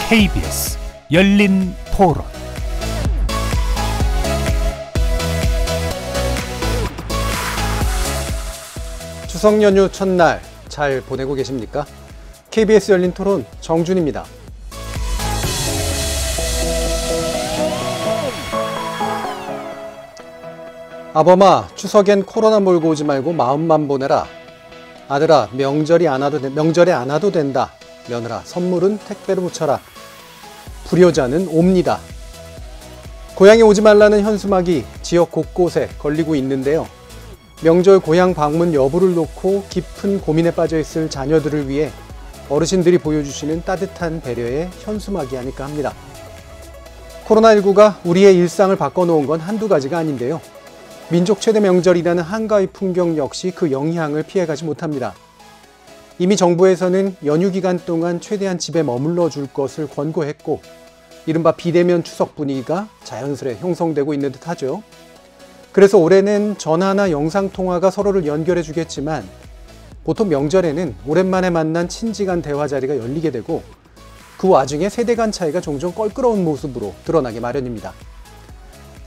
KBS 열린 토론. 추석 연휴 첫날 잘 보내고 계십니까? KBS 열린 토론 정준입니다. 아범아, 추석엔 코로나 몰고 오지 말고 마음만 보내라. 아들아, 명절에 안 와도 된다. 며느라, 선물은 택배로 붙여라. 불효자는 옵니다. 고향에 오지 말라는 현수막이 지역 곳곳에 걸리고 있는데요. 명절 고향 방문 여부를 놓고 깊은 고민에 빠져 있을 자녀들을 위해 어르신들이 보여주시는 따뜻한 배려의 현수막이 아닐까 합니다. 코로나19가 우리의 일상을 바꿔놓은 건 한두 가지가 아닌데요. 민족 최대 명절이라는 한가위 풍경 역시 그 영향을 피해가지 못합니다. 이미 정부에서는 연휴 기간 동안 최대한 집에 머물러 줄 것을 권고했고, 이른바 비대면 추석 분위기가 자연스레 형성되고 있는 듯하죠. 그래서 올해는 전화나 영상통화가 서로를 연결해 주겠지만, 보통 명절에는 오랜만에 만난 친지 간 대화 자리가 열리게 되고, 그 와중에 세대 간 차이가 종종 껄끄러운 모습으로 드러나기 마련입니다.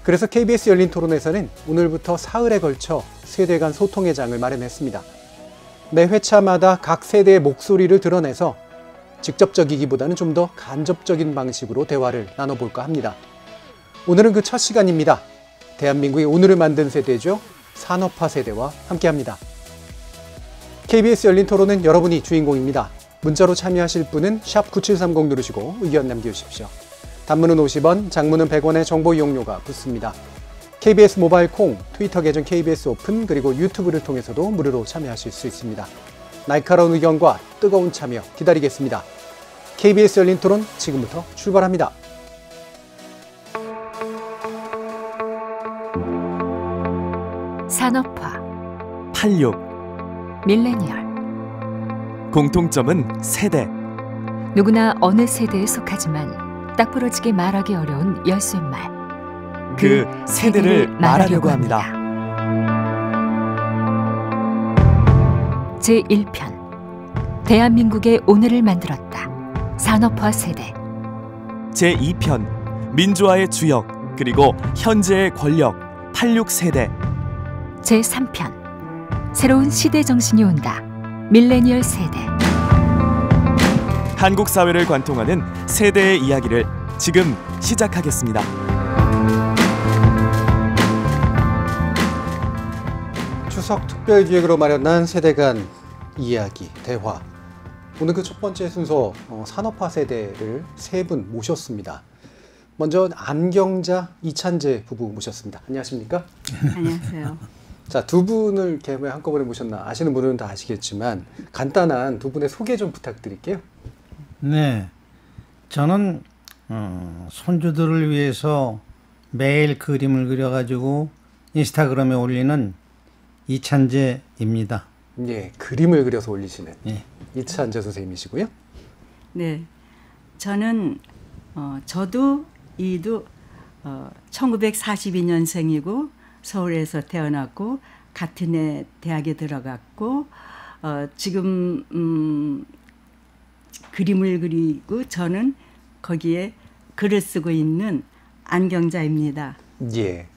그래서 KBS 열린 토론에서는 오늘부터 사흘에 걸쳐 세대 간 소통의 장을 마련했습니다. 매 회차마다 각 세대의 목소리를 드러내서 직접적이기보다는 좀 더 간접적인 방식으로 대화를 나눠볼까 합니다. 오늘은 그 첫 시간입니다. 대한민국의 오늘을 만든 세대죠. 산업화 세대와 함께합니다. KBS 열린 토론은 여러분이 주인공입니다. 문자로 참여하실 분은 샵 9730 누르시고 의견 남겨주십시오. 단문은 50원, 장문은 100원의 정보 이용료가 붙습니다. KBS 모바일 콩, 트위터 계정 KBS 오픈, 그리고 유튜브를 통해서도 무료로 참여하실 수 있습니다. 날카로운 의견과 뜨거운 참여 기다리겠습니다. KBS 열린 토론 지금부터 출발합니다. 산업화 86 밀레니얼 공통점은 세대. 누구나 어느 세대에 속하지만 딱 부러지게 말하기 어려운 열쇠말. 그 세대를 말하려고 합니다. 제1편 대한민국의 오늘을 만들었다. 산업화 세대. 제2편 민주화의 주역 그리고 현재의 권력 86세대. 제3편 새로운 시대 정신이 온다. 밀레니얼 세대. 한국 사회를 관통하는 세대의 이야기를 지금 시작하겠습니다. 추석 특별기획으로 마련한 세대 간 이야기, 대화. 오늘 그 첫 번째 순서 산업화 세대를 세 분 모셨습니다. 먼저 안경자, 이찬재 부부 모셨습니다. 안녕하십니까? 안녕하세요. 자, 두 분을 이렇게 왜 한꺼번에 모셨나 아시는 분은 다 아시겠지만 간단한 두 분의 소개 좀 부탁드릴게요. 네, 저는 손주들을 위해서 매일 그림을 그려가지고 인스타그램에 올리는 이찬재입니다. 예, 그림을 그려서 올리시는 예. 이찬재 선생님이시고요. 네, 저는 저도 이도 1942년생이고 서울에서 태어났고 같은 해 대학에 들어갔고 지금 그림을 그리고 저는 거기에 글을 쓰고 있는 안경자입니다. 예.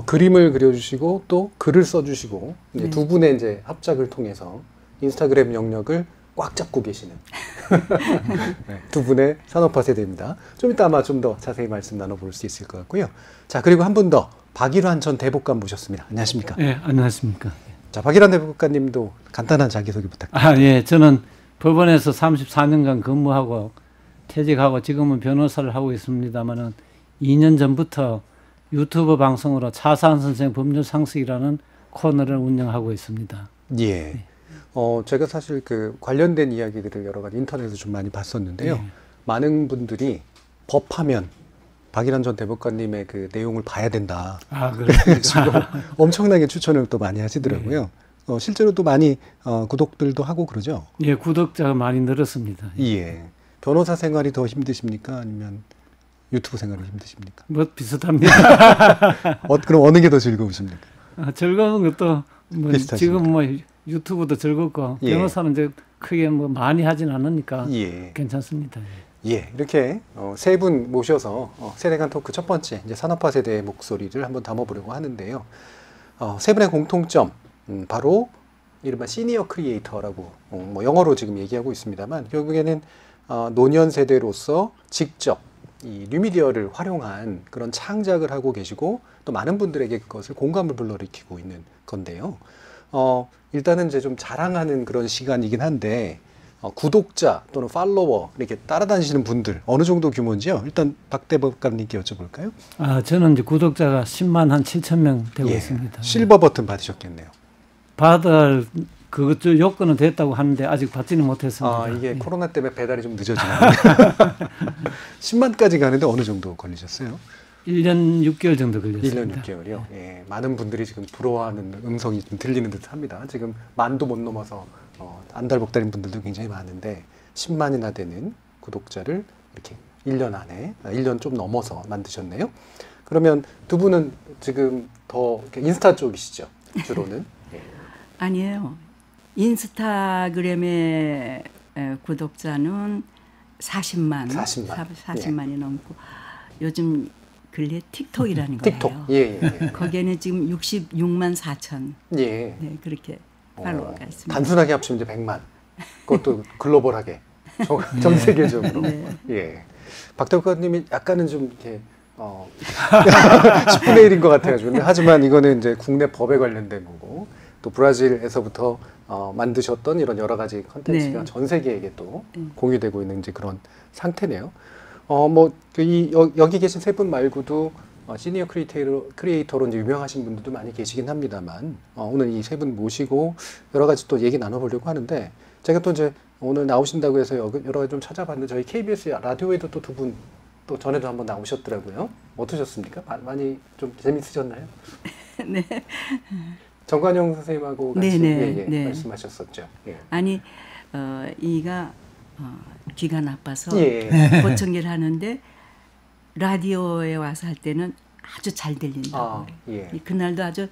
그림을 그려주시고 또 글을 써주시고 이제 네. 두 분의 이제 합작을 통해서 인스타그램 영역을 꽉 잡고 계시는 네, 두 분의 산업화 세대입니다. 좀 이따 아마 좀 더 자세히 말씀 나눠볼 수 있을 것 같고요. 자, 그리고 한 분 더 박일환 전 대법관 모셨습니다. 안녕하십니까? 네, 안녕하십니까. 자, 박일환 대법관님도 간단한 자기소개 부탁드립니다. 예, 저는 법원에서 34년간 근무하고 퇴직하고 지금은 변호사를 하고 있습니다만은 2년 전부터 유튜브 방송으로 차사한 선생 법률 상식이라는 코너를 운영하고 있습니다. 예. 네. 제가 사실 그 관련된 이야기들을 여러 가지 인터넷에서 좀 많이 봤었는데요. 네. 많은 분들이 법하면 박일환 전 대법관님의 그 내용을 봐야 된다. 그래가지고 엄청나게 추천을 또 많이 하시더라고요. 네. 실제로 또 많이 구독들도 하고 그러죠. 예, 구독자가 많이 늘었습니다. 예. 변호사 생활이 더 힘드십니까? 아니면 유튜브 생활이 힘드십니까? 뭐 비슷합니다. 그럼 어느 게 더 즐거우십니까? 즐거운 것도 뭐 지금 뭐 유튜브도 즐겁고 예. 변호사는 이제 크게 뭐 많이 하진 않으니까 예. 괜찮습니다. 예, 이렇게 세 분 모셔서 세대 간 토크 첫 번째 이제 산업화 세대의 목소리를 한번 담아보려고 하는데요. 세 분의 공통점 바로 이른바 시니어 크리에이터라고 뭐 영어로 지금 얘기하고 있습니다만 결국에는 노년 세대로서 직접 이 뉴미디어를 활용한 그런 창작을 하고 계시고 또 많은 분들에게 그것을 공감을 불러일으키고 있는 건데요. 일단은 이제 좀 자랑하는 그런 시간이긴 한데 구독자 또는 팔로워 이렇게 따라다니시는 분들 어느 정도 규모인지요? 일단 박대법관님께 여쭤볼까요? 저는 이제 구독자가 10만 한 7천 명 되고 있습니다. 실버 버튼 받으셨겠네요. 받을 그것 요건은 됐다고 하는데 아직 받지는 못했습니다. 이게 코로나 때문에 배달이 좀 늦어지네요. 10만까지 가는데 어느 정도 걸리셨어요? 1년 6개월 정도 걸렸습니다. 1년 6개월이요? 예, 많은 분들이 지금 부러워하는 음성이 좀 들리는 듯 합니다. 지금 만도 못 넘어서 안달복달인 분들도 굉장히 많은데 10만이나 되는 구독자를 이렇게 1년 안에 1년 좀 넘어서 만드셨네요. 그러면 두 분은 지금 더 인스타 쪽이시죠? 주로는? 예. 아니에요. 인스타그램의 구독자는 40만이 넘고 요즘 근래 틱톡이라는 거예요. 틱톡. 예. 거기에는 지금 66만 4천. 예. 네, 그렇게 팔로워가 있습니다. 단순하게 합치면 이제 100만. 그것도 글로벌하게 전 세계적으로. 네. 예. 박대국님이 약간은 좀 이렇게 10분의 1인 것 같아가지고. 근데 하지만 이거는 이제 국내 법에 관련된 거고 또 브라질에서부터 만드셨던 이런 여러 가지 컨텐츠가 네. 전 세계에게 또 공유되고 있는 이제 그런 상태네요. 여기 계신 세 분 말고도 시니어 크리에이터로 이제 유명하신 분들도 많이 계시긴 합니다만 오늘 이 세 분 모시고 여러 가지 또 얘기 나눠보려고 하는데 제가 또 이제 오늘 나오신다고 해서 여러 가지 좀 찾아봤는데 저희 KBS 라디오에도 또 두 분 또 전에도 한번 나오셨더라고요. 어떠셨습니까? 많이 좀 재밌으셨나요? 네. 정관영 선생님하고 같이 네. 말씀하셨었죠. 예. 아니 이가 귀가 나빠서 예. 보청기를 하는데 라디오에 와서 할 때는 아주 잘 들린다고 그래요. 예. 그날도 아주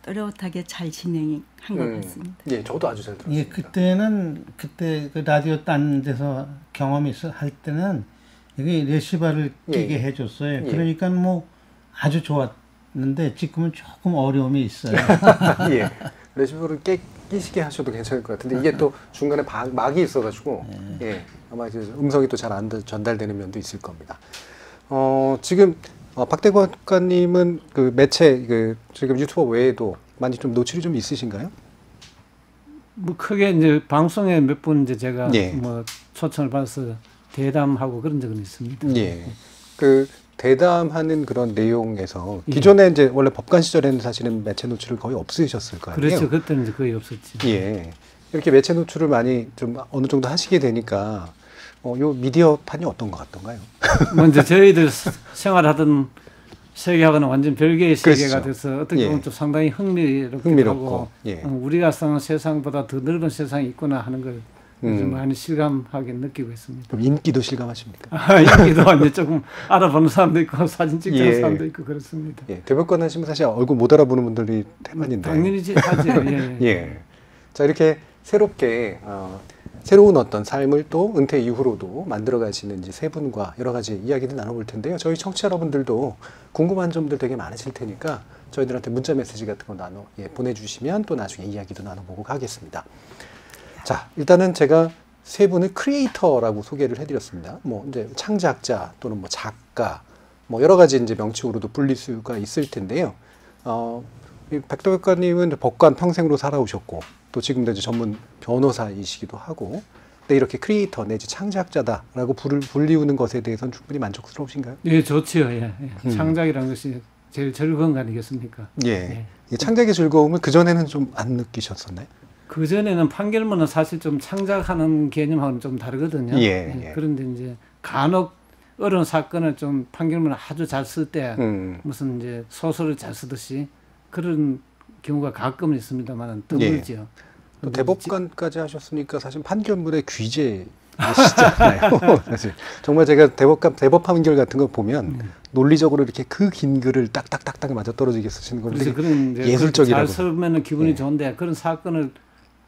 또렷하게 잘 진행한 것 같습니다. 예, 저도 아주 잘 들었습니다. 예, 그때 그 라디오 딴 데서 경험이 할 때는 여기 레시바를 끼게 해줬어요. 그러니까 뭐 아주 좋았는데 지금은 조금 어려움이 있어요. 예, 레시바를 끼시게 하셔도 괜찮을 것 같은데 이게 또 중간에 막이 있어가지고 예, 아마 이제 음성이 또 잘 안 전달되는 면도 있을 겁니다. 지금 박대관 국가님은 그 매체 지금 유튜버 외에도 많이 좀 노출이 좀 있으신가요? 뭐 크게 이제 방송에 몇 번 이제 제가 예. 뭐 초청을 받아서 대담하고 그런 적은 있습니다. 예. 그 대담하는 그런 내용에서 기존에 이제 원래 법관 시절에는 사실은 매체 노출을 거의 없으셨을 거 아니에요? 그렇죠. 그때는 이제 거의 없었지. 예. 이렇게 매체 노출을 많이 좀 어느 정도 하시게 되니까 요 미디어판이 어떤 것 같던가요? 먼저 저희들 생활하던 세계하고는 완전 별개의 세계가 그렇죠. 돼서 어떻게 보면 좀 상당히 흥미롭고 흥미롭고, 우리가 사는 세상보다 더 넓은 세상이 있구나 하는 걸 좀 많이 실감하게 느끼고 있습니다. 그럼 인기도 실감하십니까? 인기도 이제 조금 알아보는 사람도 있고 사진 찍는 사람도 있고 그렇습니다. 예. 대법관 하시면 사실 얼굴 못 알아보는 분들이 대만인데. 당연히 하죠. 예. 예. 자, 이렇게 새롭게 새로운 어떤 삶을 또 은퇴 이후로도 만들어 가시는 이제 세 분과 여러 가지 이야기를 나눠볼 텐데요. 저희 청취자 여러분들도 궁금한 점들 되게 많으실 테니까 저희들한테 문자 메시지 같은 거 보내주시면 또 나중에 이야기도 나눠보고 가겠습니다. 자, 일단은 제가 세 분을 크리에이터라고 소개를 해드렸습니다. 뭐 이제 창작자 또는 뭐 작가, 뭐 여러 가지 이제 명칭으로도 불릴 수가 있을 텐데요. 백도백관님은 법관 평생으로 살아오셨고 또 지금도 이제 전문 변호사이시기도 하고, 근데 이렇게 크리에이터 내지 창작자다라고 불리우는 것에 대해서는 충분히 만족스러우신가요? 예, 좋지요. 예. 창작이라는 것이 제일 즐거운 거 아니겠습니까? 예. 이 창작의 즐거움을 그 전에는 좀 안 느끼셨었나요? 그 전에는 판결문은 사실 좀 창작하는 개념하고는 좀 다르거든요. 예. 그런데 이제 간혹 어려운 사건을 좀 판결문을 아주 잘 쓸 때 무슨 이제 소설을 잘 쓰듯이 그런 경우가 가끔은 있습니다만 드물지요. 또 대법관까지 하셨으니까 사실 판결문의 귀재이시잖아요. 사실 정말 제가 대법 판결 같은 거 보면 논리적으로 이렇게 그 긴 글을 딱딱딱딱 맞아 떨어지게 쓰시는 건데 그런 예술적이라고. 잘 쓰면 기분이 좋은데 그런 사건을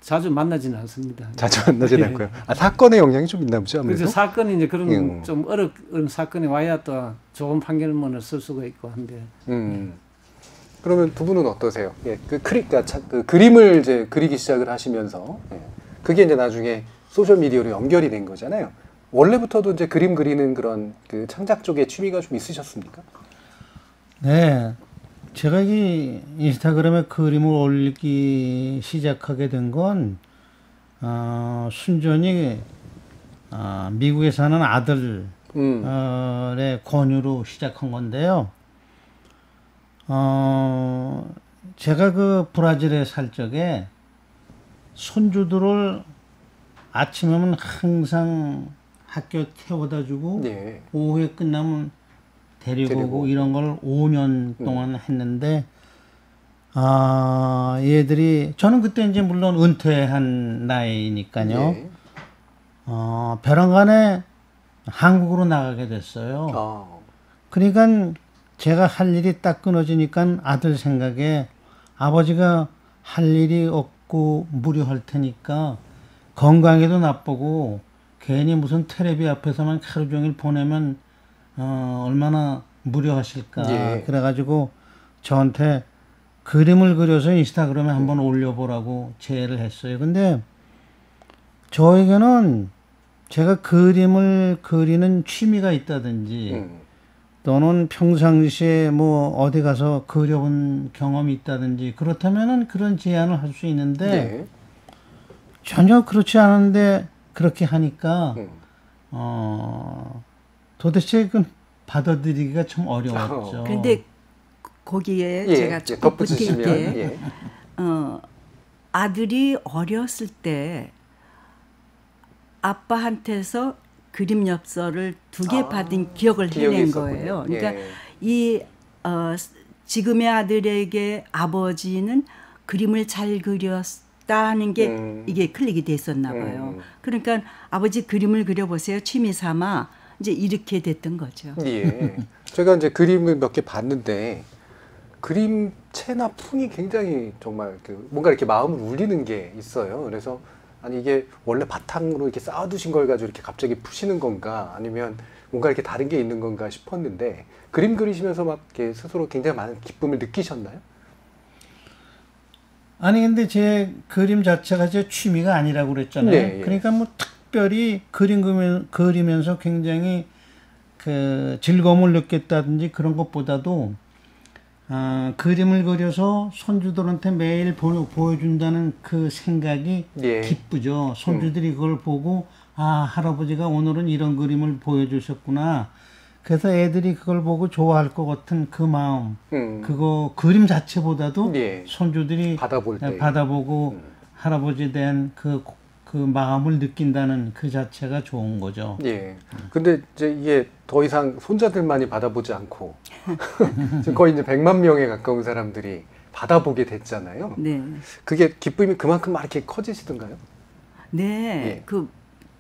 자주 만나지는 않습니다. 자주 만나지는 않고요. 아, 사건의 영향이 좀 있나 보죠, 아무래도. 그래서 사건이 이제 그런 좀 어려운 사건이 와야 또 좋은 판결문을 쓸 수가 있고 한데. 그러면 두 분은 어떠세요? 예, 그 그림을 이제 그리기 시작을 하시면서 그게 이제 나중에 소셜 미디어로 연결이 된 거잖아요. 원래부터도 이제 그림 그리는 그런 그 창작 쪽에 취미가 좀 있으셨습니까? 네, 제가 이 인스타그램에 그림을 올리기 시작하게 된 건 순전히 미국에 사는 아들의 권유로 시작한 건데요. 제가 그 브라질에 살 적에 손주들을 아침에는 항상 학교 태워다 주고 네. 오후에 끝나면 데리고 오고 이런 걸 5년 동안 했는데 얘들이 저는 그때 이제 물론 은퇴한 나이니까요. 네. 벼랑간에 한국으로 나가게 됐어요. 그러니까 제가 할 일이 딱 끊어지니까 아들 생각에 아버지가 할 일이 없고 무료할 테니까 건강에도 나쁘고 괜히 무슨 텔레비 앞에서만 하루 종일 보내면 얼마나 무료하실까. 예. 그래가지고 저한테 그림을 그려서 인스타그램에 한번 올려보라고 제의를 했어요. 근데 저에게는 제가 그림을 그리는 취미가 있다든지 또는 평상시에 뭐 어디 가서 그려본 경험이 있다든지 그렇다면은 그런 제안을 할 수 있는데 네. 전혀 그렇지 않은데 그렇게 하니까 도대체 그 받아들이기가 참 어려웠죠. 근데 거기에 예, 제가 조금 덧붙이시면 보탤게 아들이 어렸을 때 아빠한테서 그림 엽서를 2개 받은 기억을 해낸 거예요. 그러니까 이 지금의 아들에게 아버지는 그림을 잘 그렸다는 게 이게 클릭이 됐었나 봐요. 그러니까 아버지 그림을 그려보세요. 취미 삼아 이제 이렇게 됐던 거죠. 예. 제가 이제 그림을 몇 개 봤는데 그림체나 풍이 굉장히 정말 뭔가 이렇게 마음을 울리는 게 있어요. 그래서 아니 이게 원래 바탕으로 이렇게 쌓아두신 걸 가지고 이렇게 갑자기 푸시는 건가 아니면 뭔가 이렇게 다른 게 있는 건가 싶었는데 그림 그리시면서 막 이렇게 스스로 굉장히 많은 기쁨을 느끼셨나요? 아니 근데 제 그림 자체가 제 취미가 아니라고 그랬잖아요. 네, 예. 그러니까 뭐 특별히 그리면서 굉장히 그 즐거움을 느꼈다든지 그런 것보다도 그림을 그려서 손주들한테 매일 보여준다는 그 생각이 예. 기쁘죠. 손주들이 그걸 보고 할아버지가 오늘은 이런 그림을 보여주셨구나. 그래서 애들이 그걸 보고 좋아할 것 같은 그 마음, 그거 그림 자체보다도 예. 손주들이 받아보고 할아버지에 대한 그 마음을 느낀다는 그 자체가 좋은 거죠. 예. 근데 이제 이게 더 이상 손자들만이 받아보지 않고 지금 거의 이제 100만 명에 가까운 사람들이 받아보게 됐잖아요. 네. 그게 기쁨이 그만큼 막 이렇게 커지시던가요? 네. 예. 그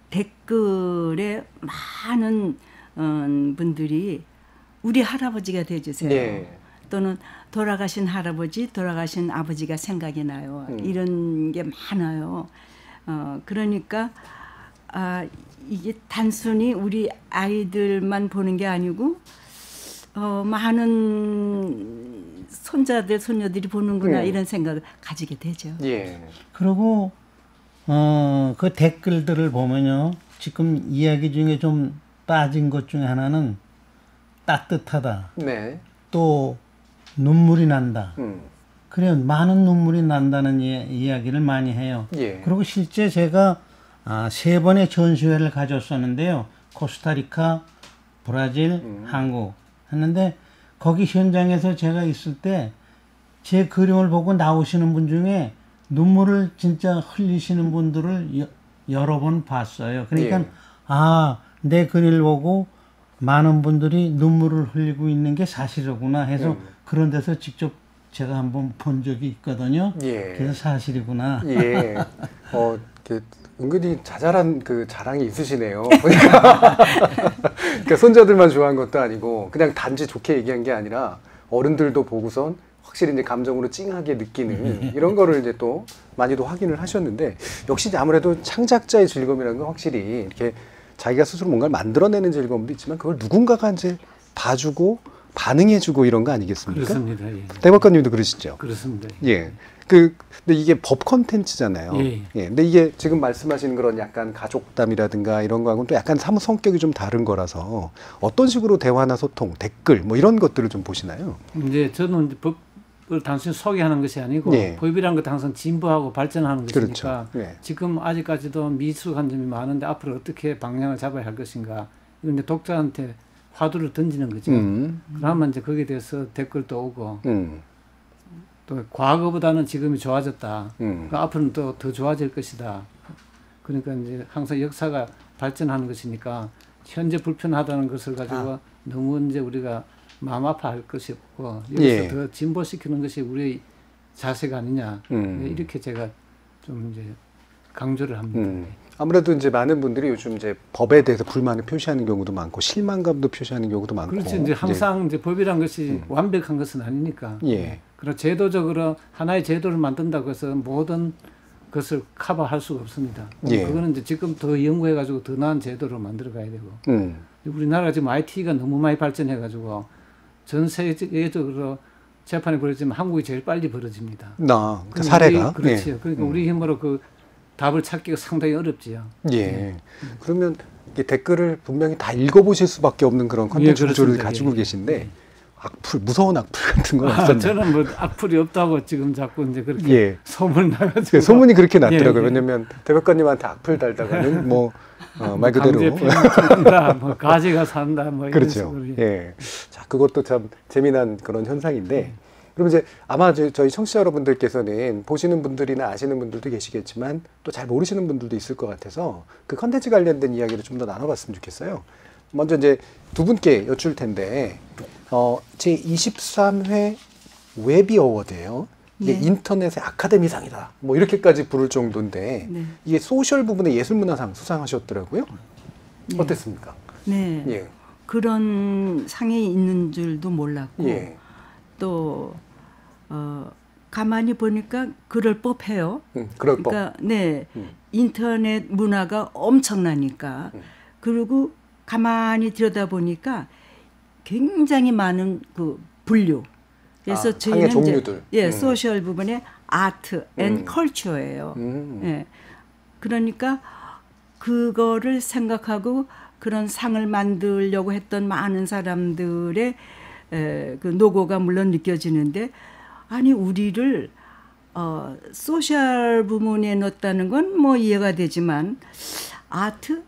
댓글에 많은 분들이 우리 할아버지가 돼주세요. 예. 또는 돌아가신 할아버지, 돌아가신 아버지가 생각이 나요. 이런 게 많아요. 그러니까 이게 단순히 우리 아이들만 보는 게 아니고 많은 손자들, 손녀들이 보는구나 이런 생각을 가지게 되죠. 예. 그리고 그 댓글들을 보면요. 지금 이야기 중에 좀 빠진 것 중에 하나는 따뜻하다. 네. 또 눈물이 난다. 그래요. 많은 눈물이 난다는 이야기를 많이 해요. 예. 그리고 실제 제가 3번의 전시회를 가졌었는데요. 코스타리카, 브라질, 한국 했는데 거기 현장에서 제가 있을 때 제 그림을 보고 나오시는 분 중에 눈물을 진짜 흘리시는 분들을 여러 번 봤어요. 그러니까 예. 내 그림을 보고 많은 분들이 눈물을 흘리고 있는 게 사실이구나 해서 그런 데서 직접 제가 한번 본 적이 있거든요. 예. 그래서 사실이구나. 예. 은근히 자잘한 그 자랑이 있으시네요. 그러니까 손자들만 좋아한 것도 아니고 그냥 단지 좋게 얘기한 게 아니라 어른들도 보고선 확실히 이제 감정으로 찡하게 느끼는 이런 거를 이제 또 많이도 확인을 하셨는데 역시 이제 아무래도 창작자의 즐거움이라는 건 확실히 이렇게 자기가 스스로 뭔가를 만들어내는 즐거움도 있지만 그걸 누군가가 이제 봐주고 반응해주고 이런 거 아니겠습니까? 그렇습니다. 예. 대법관님도 그러시죠? 그렇습니다. 예. 근데 이게 법 컨텐츠잖아요. 예. 예. 근데 이게 지금 말씀하시는 그런 약간 가족담이라든가 이런 거하고는 또 약간 사뭇 성격이 좀 다른 거라서 어떤 식으로 대화나 소통, 댓글 뭐 이런 것들을 좀 보시나요? 이제 저는 이제 법을 단순히 소개하는 것이 아니고 예. 법이라는 것도 항상 진보하고 발전하는 것이니까 그렇죠. 예. 지금 아직까지도 미숙한 점이 많은데 앞으로 어떻게 방향을 잡아야 할 것인가 이건 이제 독자한테 화두를 던지는 거죠. 그러면 이제 거기에 대해서 댓글도 오고 또 과거보다는 지금이 좋아졌다. 그러니까 앞으로는 또 더 좋아질 것이다. 그러니까 이제 항상 역사가 발전하는 것이니까 현재 불편하다는 것을 가지고 너무 이제 우리가 마음 아파할 것이 없고 여기서 예. 더 진보시키는 것이 우리의 자세가 아니냐. 이렇게 제가 좀 이제 강조를 합니다. 아무래도 이제 많은 분들이 요즘 이제 법에 대해서 불만을 표시하는 경우도 많고 실망감도 표시하는 경우도 많고. 그렇죠. 이제 항상 이제 법이란 것이 완벽한 것은 아니니까. 예. 그런 제도적으로 하나의 제도를 만든다고 해서 모든 것을 커버할 수가 없습니다. 예. 그거는 이제 지금 더 연구해가지고 더 나은 제도를 만들어 가야 되고. 우리나라가 지금 IT가 너무 많이 발전해가지고 전 세계적으로 재판이 벌어지면 한국이 제일 빨리 벌어집니다. 그 사례가. 그렇죠. 예. 그러니까 우리 힘으로 그 답을 찾기가 상당히 어렵지요. 예. 그러면 이 댓글을 분명히 다 읽어보실 수밖에 없는 그런 컨텐츠 구조를 가지고 계신데 악플, 무서운 악플 같은 건 없었나요? 저는 뭐 악플이 없다고 지금 자꾸 이제 그렇게 소문 나가지고. 소문이 그렇게 났더라고요. 예. 왜냐면 대법관님한테 악플 달다가는 뭐 말 그대로 강제피난다, 뭐 가지가 산다, 뭐 이런 그렇죠. 식으로. 예. 자, 그것도 참 재미난 그런 현상인데. 그럼 이제 아마 저희 청취자 여러분들께서는 보시는 분들이나 아시는 분들도 계시겠지만 또 잘 모르시는 분들도 있을 것 같아서 그 컨텐츠 관련된 이야기를 좀 더 나눠봤으면 좋겠어요. 먼저 이제 두 분께 여쭐 텐데 제 23회 웨비 어워드예요. 이게 인터넷의 아카데미상이다. 뭐 이렇게까지 부를 정도인데 이게 소셜 부분의 예술문화상 수상하셨더라고요. 어땠습니까? 네. 예. 그런 상이 있는 줄도 몰랐고 예. 또 가만히 보니까 그럴 법해요. 그럴 법. 그러니까 네 인터넷 문화가 엄청나니까 그리고 가만히 들여다보니까 굉장히 많은 그 분류. 그래서 저희는 상의 종류들. 이제 소셜 부분에 아트 앤 컬처예요. 예. 그러니까 그거를 생각하고 그런 상을 만들려고 했던 많은 사람들의 그 노고가 물론 느껴지는데 아니 우리를 소셜 부문에 넣었다는 건 뭐 이해가 되지만 아트?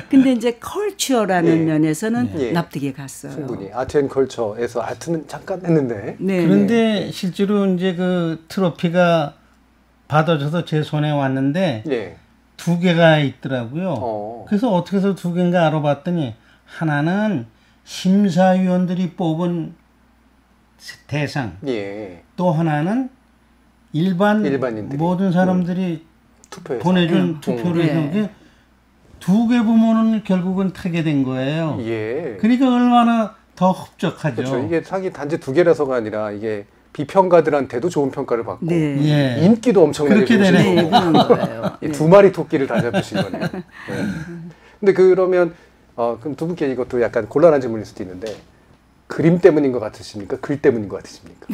근데 이제 컬처라는 면에서는 납득이 갔어요. 충분히 아트 앤 컬처에서 아트는 잠깐 했는데 그런데 실제로 이제 그 트로피가 받아줘서 제 손에 왔는데 두 개가 있더라고요. 그래서 어떻게 해서 두 개인가 알아봤더니 하나는 심사위원들이 뽑은 대상, 또 하나는 일반인들이 모든 사람들이 보내준 투표를 해서 두 개 부문은 결국은 타게 된 거예요. 그러니까 얼마나 더 흡족하죠. 그렇죠. 이게 상이 단지 두 개라서가 아니라 이게 비평가들한테도 좋은 평가를 받고 인기도 엄청나게 그렇게 되는 거예요. 두 마리 토끼를 다 잡으신 거네요. 근데 그러면 그럼 두 분께 이것도 약간 곤란한 질문일 수도 있는데 그림 때문인 것 같으십니까? 글 때문인 것 같으십니까?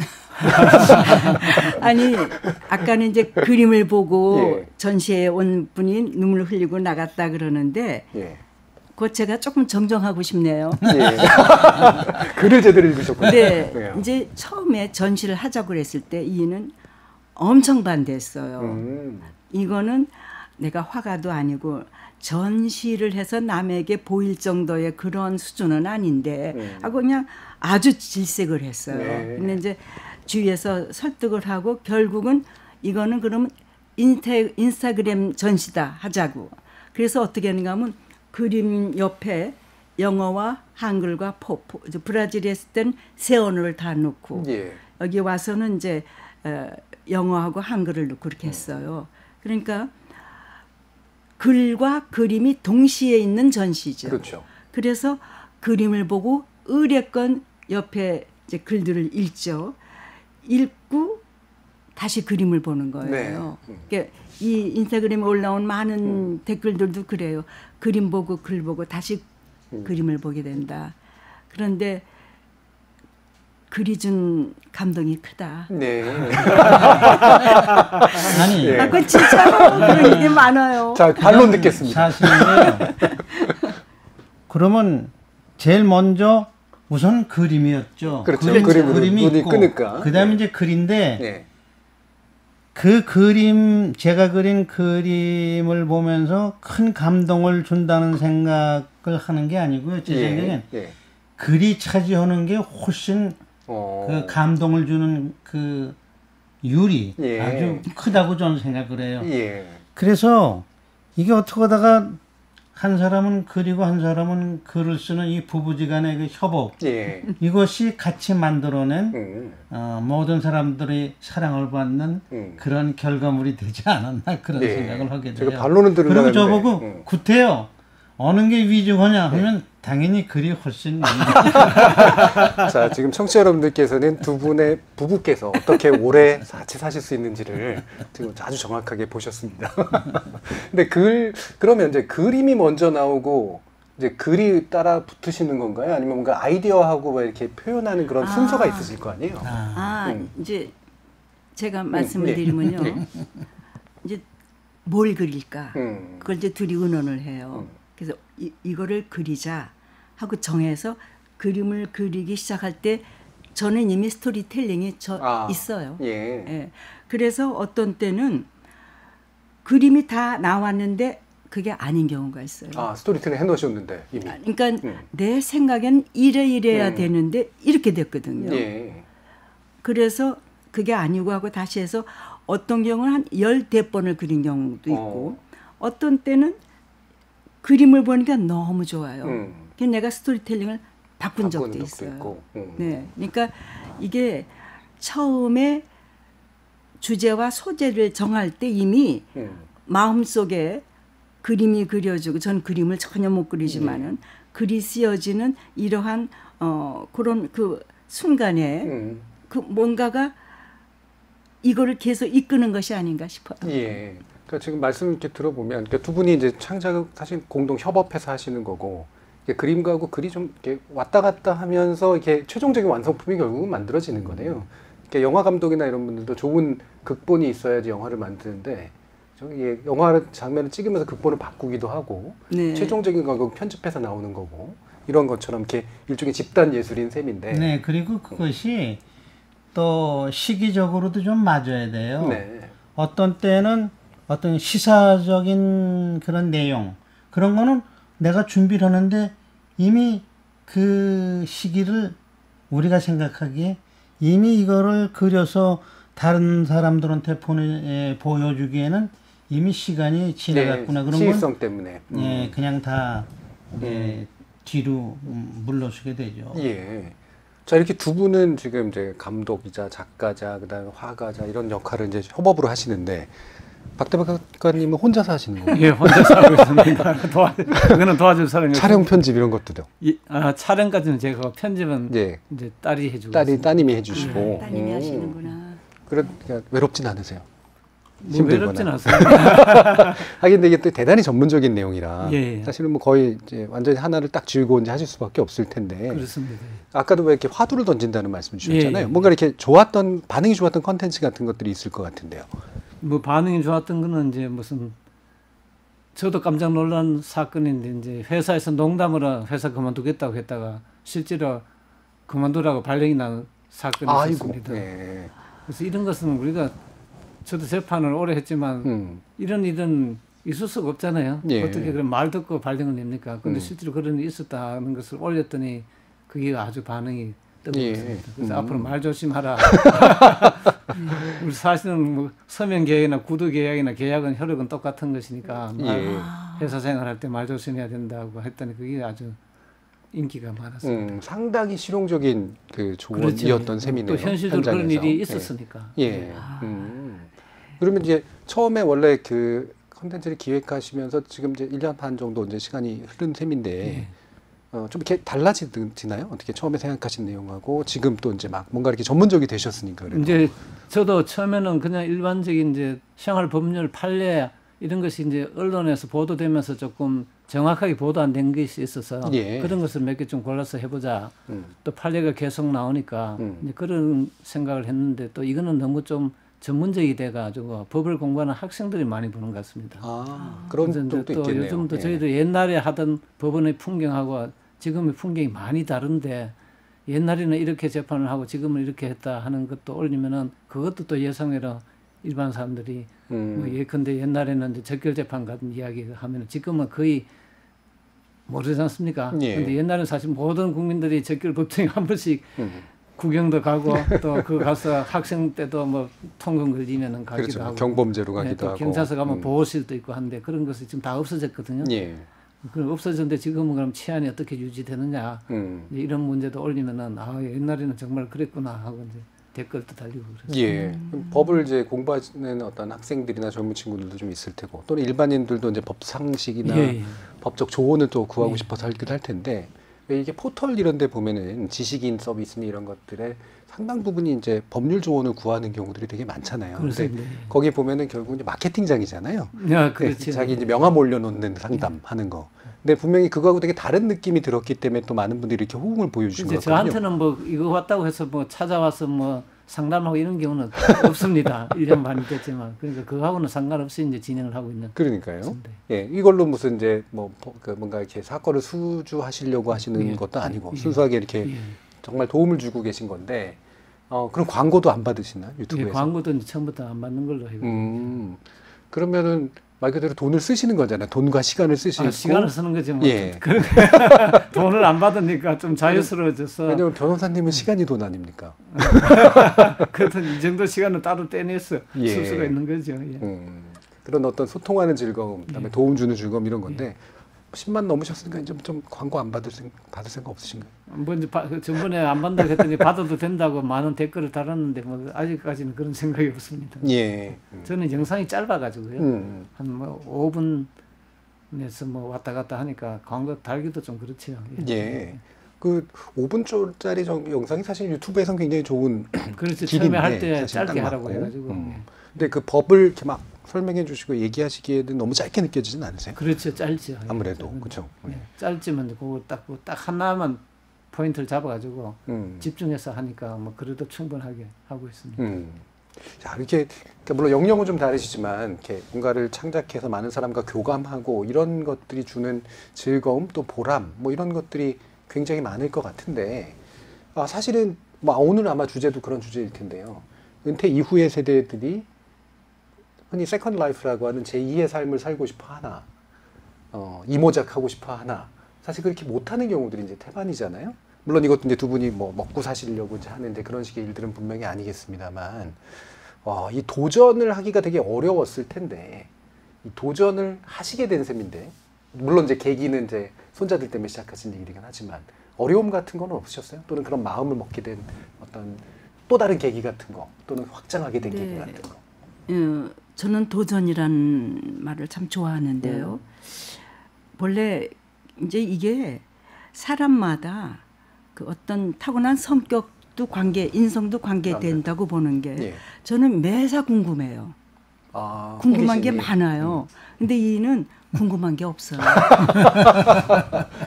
아니 아까는 이제 그림을 보고 전시에 온 분이 눈물 흘리고 나갔다 그러는데 그거 제가 조금 정정하고 싶네요. 글을 제대로 읽으셨군요. 네, 이제 처음에 전시를 하자고 그랬을 때 이는 엄청 반대했어요. 이거는 내가 화가도 아니고 전시를 해서 남에게 보일 정도의 그런 수준은 아닌데 하고 그냥 아주 질색을 했어요. 근데 이제 주위에서 설득을 하고 결국은 이거는 그러면 인스타그램 전시다 하자고. 그래서 어떻게 하는가 하면 그림 옆에 영어와 한글과 브라질에 했을 땐 세 언어를 다 넣고 여기 와서는 이제 영어하고 한글을 넣고 그렇게 했어요. 그러니까 글과 그림이 동시에 있는 전시죠. 그렇죠. 그래서 그림을 보고 의뢰권 옆에 이제 글들을 읽죠. 읽고 다시 그림을 보는 거예요. 그러니까 이 인스타그램에 올라온 많은 댓글들도 그래요. 그림 보고 글 보고 다시 그림을 보게 된다. 그런데 글이 준 감동이 크다. 네. 아니, 예. 그건 진짜로 그런 게 많아요. 자, 반론 듣겠습니다. 사실은 그러면 제일 먼저 우선 그림이었죠. 그렇죠. 그림이 눈이 있고, 끄니까. 그다음에 네. 이제 글인데 네. 그 그림 제가 그린 그림을 보면서 큰 감동을 준다는 생각을 하는 게 아니고요. 제 생각엔 예. 글이 차지하는 게 훨씬 그 감동을 주는 그 율이 예. 아주 크다고 저는 생각을 해요. 예. 그래서 이게 어떻게 하다가 한 사람은 그리고 한 사람은 글을 쓰는 이 부부지간의 그 협업 예. 이것이 같이 만들어낸 모든 사람들이 사랑을 받는 그런 결과물이 되지 않았나 그런 네. 생각을 하게 제가 돼요. 반론은 들은 그리고 건데. 저보고 구태여 어느 게 위주하냐 하면 당연히 글이 훨씬 자, 지금 청취자 여러분들께서는 두 분의 부부께서 어떻게 오래 같이 사실 수 있는지를 지금 아주 정확하게 보셨습니다. 근데 그러면 이제 그림이 먼저 나오고 이제 글이 따라 붙으시는 건가요? 아니면 뭔가 아이디어하고 이렇게 표현하는 그런 순서가 있으실 거 아니에요? 이제 제가 말씀을 드리면요. 이제 뭘 그릴까? 그걸 이제 둘이 의논을 해요. 그래서 이거를 그리자 하고 정해서 그림을 그리기 시작할 때 저는 이미 스토리텔링이 있어요. 예. 예. 그래서 어떤 때는 그림이 다 나왔는데 그게 아닌 경우가 있어요. 아, 스토리텔링 해놓으셨는데 이미. 그러니까 내 생각엔 이래야 되는데 이렇게 됐거든요. 예. 그래서 그게 아니고 하고 다시 해서 어떤 경우는 한 10대번을 그린 경우도 있고 어떤 때는 그림을 보니까 너무 좋아요. 그래서 내가 스토리텔링을 바꾼 적도 있어요. 네, 그러니까 이게 처음에 주제와 소재를 정할 때 이미 마음속에 그림이 그려지고 전 그림을 전혀 못 그리지만은 글이 쓰여지는 이러한 그런 그 순간에 그 뭔가가 이거를 계속 이끄는 것이 아닌가 싶어요. 예. 그러니까 지금 말씀 이렇게 들어보면 그러니까 두 분이 이제 창작을 사실 공동 협업해서 하시는 거고 그림하고 글이 좀 이렇게 왔다 갔다 하면서 이렇게 최종적인 완성품이 결국은 만들어지는 거네요. 그러니까 영화 감독이나 이런 분들도 좋은 극본이 있어야지 영화를 만드는데 저기 영화 장면을 찍으면서 극본을 바꾸기도 하고 네. 최종적인 건 편집해서 나오는 거고 이런 것처럼 이렇게 일종의 집단 예술인 셈인데. 네, 그리고 그것이 또 시기적으로도 좀 맞아야 돼요. 네. 어떤 때는 어떤 시사적인 그런 내용 그런 거는 내가 준비를 하는데 이미 그 시기를 우리가 생각하기에 이미 이거를 그려서 다른 사람들한테 보여주기에는 이미 시간이 지나갔구나. 네, 그런 시의성 건 때문에. 예, 그냥 다 뒤로 물러서게 되죠. 예. 자, 이렇게 두 분은 지금 이제 감독이자 작가자, 그다음에 화가자 이런 역할을 이제 협업으로 하시는데 박대박 작가님은 혼자서 하시는 거예요? 예, 혼자서 하고 있습니다. 그거는 도와줄 사람이 촬영 편집 이런 것도요. 촬영까지는 제가 편집은 예. 이제 딸이 해주고 따님이 해주시고. 따님이 하시는구나. 그러니까 외롭진 않으세요? 뭐 외롭진 않습니다. 하긴 근데 이게 또 대단히 전문적인 내용이라 예. 사실은 뭐 거의 이제 완전히 하나를 딱 쥐고 이제 하실 수밖에 없을 텐데. 그렇습니다. 아까도 왜 이렇게 화두를 던진다는 말씀 주셨잖아요. 예. 뭔가 이렇게 반응이 좋았던 컨텐츠 같은 것들이 있을 것 같은데요. 뭐 반응이 좋았던 거는 이제 무슨 저도 깜짝 놀란 사건인데 이제 회사에서 농담으로 회사 그만두겠다고 했다가 실제로 그만두라고 발령이 난 사건이 있었습니다. 예. 그래서 이런 것은 우리가 저도 재판을 오래 했지만 이런 있을 수가 없잖아요. 예. 어떻게 그런 말 듣고 발령을 냅니까? 근데 실제로 그런 일이 있었다는 것을 올렸더니 그게 아주 반응이 뜨거웠습니다. 예. 그래서 앞으로 말 조심하라. 우리 사실은 뭐 서명 계약이나 구두 계약이나 계약은 혈육은 똑같은 것이니까 회사 생활할 때 말 조심해야 된다고 했더니 그게 아주 인기가 많았습니다. 상당히 실용적인 그 조언이었던 그렇죠. 셈이네요. 또 현실적으로 현장에서. 그런 일이 있었으니까. 예. 그러면 이제 처음에 원래 그 컨텐츠를 기획하시면서 지금 이제 1년 반 정도 이제 시간이 흐른 셈인데 좀 이렇게 달라지나요? 어떻게 처음에 생각하신 내용하고 지금 또 이제 막 뭔가 이렇게 전문적이 되셨으니까. 그래도. 이제 저도 처음에는 그냥 일반적인 이제 생활 법률 판례 이런 것이 이제 언론에서 보도되면서 조금 정확하게 보도 안 된 것이 있어서 예. 그런 것을 몇 개 좀 골라서 해보자. 또 판례가 계속 나오니까 이제 그런 생각을 했는데 또 이거는 너무 좀 전문적이 돼가지고 법을 공부하는 학생들이 많이 보는 것 같습니다. 그런 그래서 점도 또 있겠네요. 요즘도 예. 저희도 옛날에 하던 법원의 풍경하고 지금의 풍경이 많이 다른데 옛날에는 이렇게 재판을 하고 지금은 이렇게 했다 하는 것도 올리면은 그것도 또 예상외로 일반 사람들이 뭐 예컨대 옛날에는 이제 적결 재판 같은 이야기 하면은 지금은 거의 모르지 않습니까? 예. 근데 옛날에는 사실 모든 국민들이 적결 법정에 한 번씩 구경도 가고 또 그 가서 학생 때도 뭐 통금 걸리면은 가기도 그렇죠. 하고 경범죄로 가기도 또 하고. 경찰서 가면 보호실도 있고 한데 그런 것이 지금 다 없어졌거든요. 예. 그럼 없어졌는데 지금은 그럼 치안이 어떻게 유지되느냐 이제 이런 문제도 올리면은 옛날에는 정말 그랬구나 하고 이제 댓글도 달리고 그랬어요. 예. 법을 이제 공부하는 어떤 학생들이나 젊은 친구들도 좀 있을 테고 또는 일반인들도 이제 법 상식이나 예. 법적 조언을 또 구하고 예. 싶어서 하기도 할 텐데 왜 이게 포털 이런 데 보면은 지식인 서비스니 이런 것들에 상당 부분이 이제 법률 조언을 구하는 경우들이 되게 많잖아요. 근데 그렇습니다. 거기 보면은 결국 이제 마케팅장이잖아요. 야, 그렇지. 자기 이제 명함 올려놓는 상담하는 거. 근데 분명히 그거하고 되게 다른 느낌이 들었기 때문에 또 많은 분들이 이렇게 호응을 보여주신 이제 거거든요. 저한테는 뭐 이거 왔다고 해서 뭐 찾아와서 뭐 상담하고 이런 경우는 없습니다. 1년 반이 됐지만 그러니까 그거하고는 상관없이 이제 진행을 하고 있는. 그러니까요. 같습니다. 예, 이걸로 무슨 이제 뭐 그 뭔가 이렇게 사건을 수주하시려고 하시는 예. 것도 아니고 예. 순수하게 이렇게 예. 정말 도움을 주고 계신 건데 그럼 광고도 안 받으시나요? 예, 유튜브에서? 광고도 이제 처음부터 안 받는 걸로 해요. 그러면은 말 그대로 돈을 쓰시는 거잖아요. 돈과 시간을 쓰시고. 시간을 쓰는 거지 뭐. 예. 돈을 안 받으니까 좀 자유스러워져서. 왜냐면 변호사님은 시간이 돈 아닙니까? 그래서 이 정도 시간은 따로 떼내서 예. 쓸 수가 있는 거죠. 예. 그런 어떤 소통하는 즐거움, 그다음에 예. 도움 주는 즐거움 이런 건데 10만 넘으셨으니까 좀 광고 안 받을 생각 없으신가요? 뭐 이제 전번에 안 받는다고 했더니 받아도 된다고 많은 댓글을 달았는데 뭐 아직까지는 그런 생각이 없습니다. 예. 저는 영상이 짧아가지고요. 한 뭐 5분에서 뭐 왔다 갔다 하니까 광고 달기도 좀 그렇죠. 예. 그 5분짜리 영상이 사실 유튜브에선 굉장히 좋은 그렇죠. 길인데 처음에 할 때 사실 딱 짧게 하라고 맞고. 해가지고. 예. 근데 그 법을 이렇게 막 설명해 주시고 얘기하시기에는 너무 짧게 느껴지진 않으세요? 그렇죠. 짧죠. 예. 아무래도 그렇죠. 예. 짧지만 그거 딱 하나만 포인트를 잡아가지고 집중해서 하니까 뭐 그래도 충분하게 하고 있습니다. 자, 이렇게 그러니까 물론 영역은 좀 다르시지만 이렇게 뭔가를 창작해서 많은 사람과 교감하고 이런 것들이 주는 즐거움 또 보람 뭐 이런 것들이 굉장히 많을 것 같은데 사실은 뭐 오늘 아마 주제도 그런 주제일 텐데요. 은퇴 이후의 세대들이 흔히 세컨드 라이프라고 하는 제2의 삶을 살고 싶어 하나, 이모작 하고 싶어 하나, 사실 그렇게 못하는 경우들이 이제 태반이잖아요. 물론 이것도 이제 두 분이 뭐 먹고 사시려고 이제 하는데 그런 식의 일들은 분명히 아니겠습니다만, 이 도전을 하기가 되게 어려웠을 텐데, 이 도전을 하시게 된 셈인데, 물론 이제 계기는 이제 손자들 때문에 시작하신 얘기긴 하지만, 어려움 같은 건 없으셨어요? 또는 그런 마음을 먹게 된 어떤 또 다른 계기 같은 거, 또는 확장하게 된 계기 같은 거. 저는 도전이라는 말을 참 좋아하는데요. 본래 이제 이게 사람마다 그 어떤 타고난 성격도 인성도 관계된다고 보는 게 저는 매사 궁금해요. 궁금한 게 많아요. 근데 이는 궁금한 게 없어요.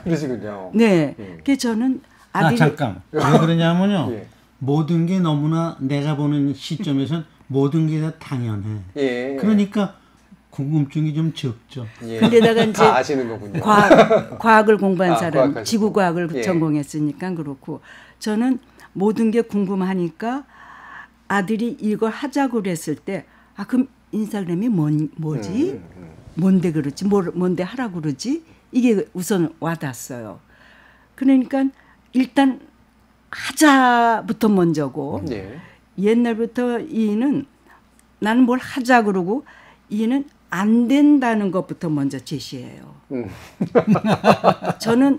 그러시군요. 네. 그래서 저는 아들이 잠깐. 왜 그러냐면요. 모든 게 너무나 내가 보는 시점에서는 모든 게 다 당연해. 그러니까 궁금증이 좀 적죠. 근데다가 이제 다 아시는 거군요. 과학을 공부한 사람, 과학하시고. 지구과학을 전공했으니까 그렇고 저는 모든 게 궁금하니까 아들이 이걸 하자고 그랬을 때 그럼 인스타그램이 뭐지? 뭔데 그러지? 뭔데 하라고 그러지? 이게 우선 와닿았어요. 그러니까 일단 하자부터 먼저고 옛날부터 이는 나는 뭘 하자 그러고 이는 안 된다는 것부터 먼저 제시해요. 저는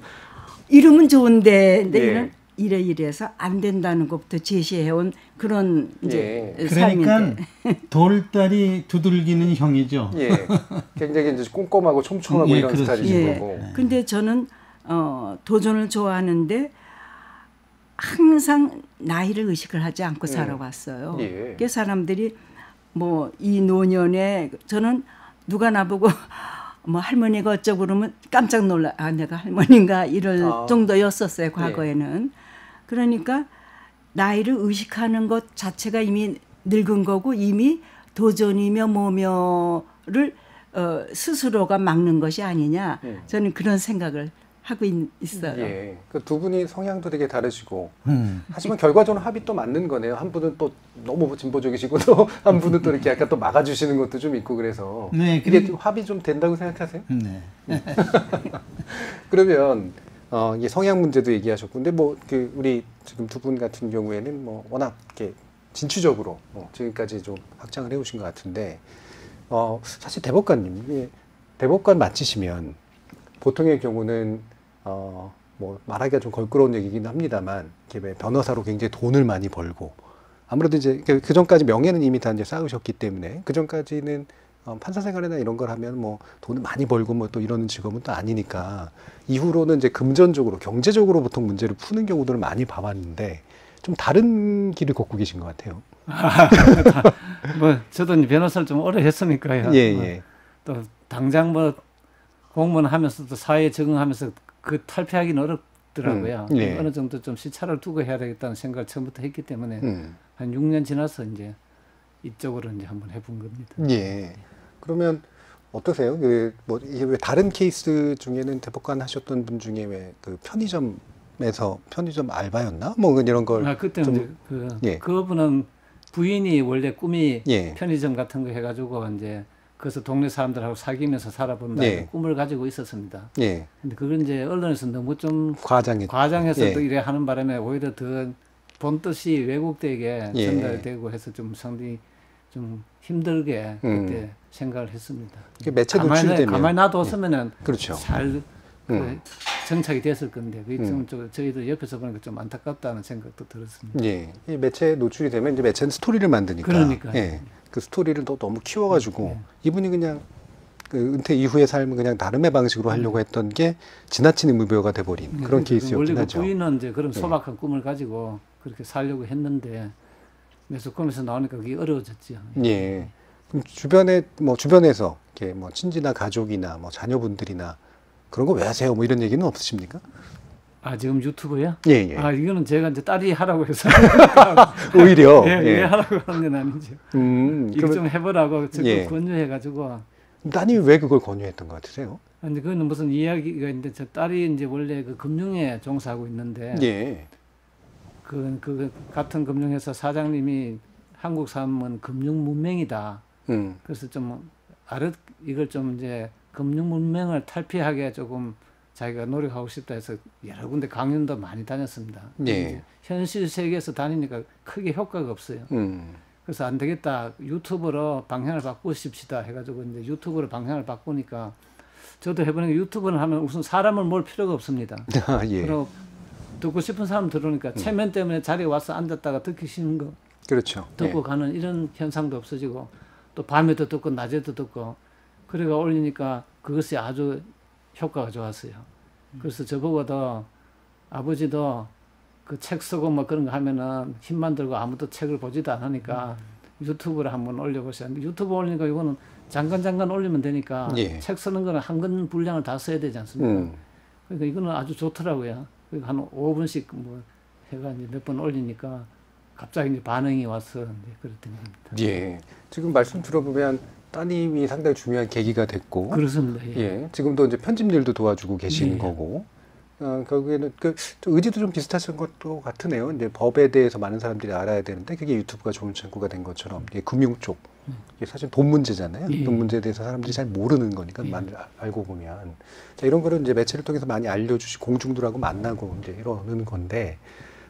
이러면 좋은데 근데 이는 이래서 안 된다는 것부터 제시해온 그런 이제 그러니까 삶인데. 돌다리 두들기는 형이죠. 굉장히 이제 꼼꼼하고 촘촘하고 이런 스타일이신 거고. 근데 저는 도전을 좋아하는데 항상 나이를 의식을 하지 않고 살아왔어요. 예. 그 사람들이 뭐 이 노년에 저는 누가 나보고 뭐 할머니가 어쩌고 그러면 깜짝 놀라. 아, 내가 할머니인가 이럴 정도였었어요, 과거에는. 그러니까 나이를 의식하는 것 자체가 이미 늙은 거고 이미 도전이며 뭐며를 스스로가 막는 것이 아니냐. 저는 그런 생각을 하고 있어요. 예. 그 두 분이 성향도 되게 다르시고 하지만 결과적으로 합이 또 맞는 거네요. 한 분은 또 너무 진보적이시고 또 한 분은 또 이렇게 약간 또 막아주시는 것도 좀 있고 그래서 네, 이게 좀 합이 좀 된다고 생각하세요? 네. 그러면 이게 성향 문제도 얘기하셨고, 근데 뭐 그 우리 지금 두 분 같은 경우에는 뭐 워낙 이렇게 진취적으로 지금까지 좀 확장을 해오신 것 같은데 사실 대법관님, 이게 대법관 마치시면 보통의 경우는 뭐 말하기가 좀 걸끄러운 얘기긴 합니다만 이렇게 왜 변호사로 굉장히 돈을 많이 벌고 아무래도 이제 그 전까지 명예는 이미 다 이제 쌓으셨기 때문에 그 전까지는 판사 생활이나 이런 걸 하면 뭐 돈을 많이 벌고 뭐 또 이러는 직업은 또 아니니까 이후로는 이제 금전적으로 경제적으로 보통 문제를 푸는 경우들을 많이 봐왔는데 좀 다른 길을 걷고 계신 것 같아요. 뭐 저도 이제 변호사를 좀 오래 했으니까요. 예. 또 당장 뭐 공무원 하면서도 사회에 적응하면서 그 탈피하기는 어렵더라고요. 예. 어느 정도 좀 시차를 두고 해야 되겠다는 생각을 처음부터 했기 때문에 한 6년 지나서 이제 이쪽으로 이제 한번 해본 겁니다. 예. 그러면 어떠세요? 뭐 이게 왜 다른 케이스 중에는 대법관 하셨던 분 중에 왜 그 편의점에서 편의점 알바였나? 뭐 이런 걸 그때 좀, 이제 그분은 부인이 원래 꿈이 예. 편의점 같은 거 해가지고 이제 그래서 동네 사람들하고 사귀면서 살아본다 예. 꿈을 가지고 있었습니다. 예. 근데 그걸 이제 언론에서 너무 좀 과장해서 과장해서 예. 또 이래 하는 바람에 오히려 더 본 뜻이 왜곡되게 예. 전달되고 해서 좀 상당히 좀 힘들게 그때 생각을 했습니다. 매체 노출되면 가만히 놔뒀으면은 그렇죠. 잘 정착이 됐을 건데 그게 좀 저희들 옆에서 보니까 좀 안타깝다는 생각도 들었습니다. 예. 이 매체에 노출이 되면 이제 매체는 스토리를 만드니까. 그러니까요. 예. 그 스토리를 또 너무 키워가지고 이분이 그냥 그 은퇴 이후의 삶을 그냥 나름의 방식으로 하려고 했던 게 지나친 의무부여가 돼버린 그런 케이스였긴 원래 하죠. 그 부인은 이제 그런 소박한 꿈을 가지고 그렇게 살려고 했는데 매스컴에서 나오니까 그게 어려워졌죠. 예. 그럼 주변에서 이렇게 뭐 친지나 가족이나 뭐 자녀분들이나 그런 거 왜 하세요? 뭐 이런 얘기는 없으십니까? 지금 유튜브요? 예. 이거는 제가 이제 딸이 하라고 해서 오히려 예, 하라고 하는 건 아니죠. 이거 그러면, 좀 해보라고 적극 예. 권유해가지고. 따님이 왜 그걸 권유했던 것 같으세요? 근데 그거는 무슨 이야기가 있는데 저 딸이 이제 원래 그 금융에 종사하고 있는데 예. 그 같은 금융회사 사장님이 한국 사람은 금융 문맹이다. 그래서 좀 이걸 좀 이제 금융 문맹을 탈피하게 조금 자기가 노력하고 싶다 해서 여러 군데 강연도 많이 다녔습니다. 예. 현실 세계에서 다니니까 크게 효과가 없어요. 그래서 안 되겠다. 유튜브로 방향을 바꾸십시다 해가지고 이제 유튜브로 방향을 바꾸니까 저도 해보는 게 유튜브를 하면 우선 사람을 몰 필요가 없습니다. 예. 그리고 듣고 싶은 사람 들으니까 체면 때문에 자리에 와서 앉았다가 듣기 싫은 거 그렇죠. 듣고 예. 가는 이런 현상도 없어지고 또 밤에도 듣고 낮에도 듣고 그래가 올리니까 그것이 아주 효과가 좋았어요. 그래서 저보고도 아버지도 그 책 쓰고 뭐 그런 거 하면은 힘만 들고 아무도 책을 보지도 않으니까 유튜브를 한번 올려보세요. 유튜브 올리니까 이거는 잠깐 올리면 되니까 예. 책 쓰는 거는 한 권 분량을 다 써야 되지 않습니까? 그러니까 이거는 아주 좋더라고요. 그러니까 한 5분씩 뭐 해가 이제 몇 번 올리니까 갑자기 이제 반응이 와서 이제 그랬던 겁니다. 예. 지금 말씀 들어보면 따님이 상당히 중요한 계기가 됐고. 그렇습니다. 예. 예. 지금도 이제 편집 일도 도와주고 계시는 예. 거고. 결국에는 좀 의지도 좀 비슷하신 것도 같으네요. 이제 법에 대해서 많은 사람들이 알아야 되는데 그게 유튜브가 좋은 창구가 된 것처럼 이게 금융 쪽. 이게 사실 돈 문제잖아요. 예. 돈 문제에 대해서 사람들이 잘 모르는 거니까 많이 알고 보면. 자, 이런 거를 이제 매체를 통해서 많이 알려주시고 공중들하고 만나고 이제 이러는 건데,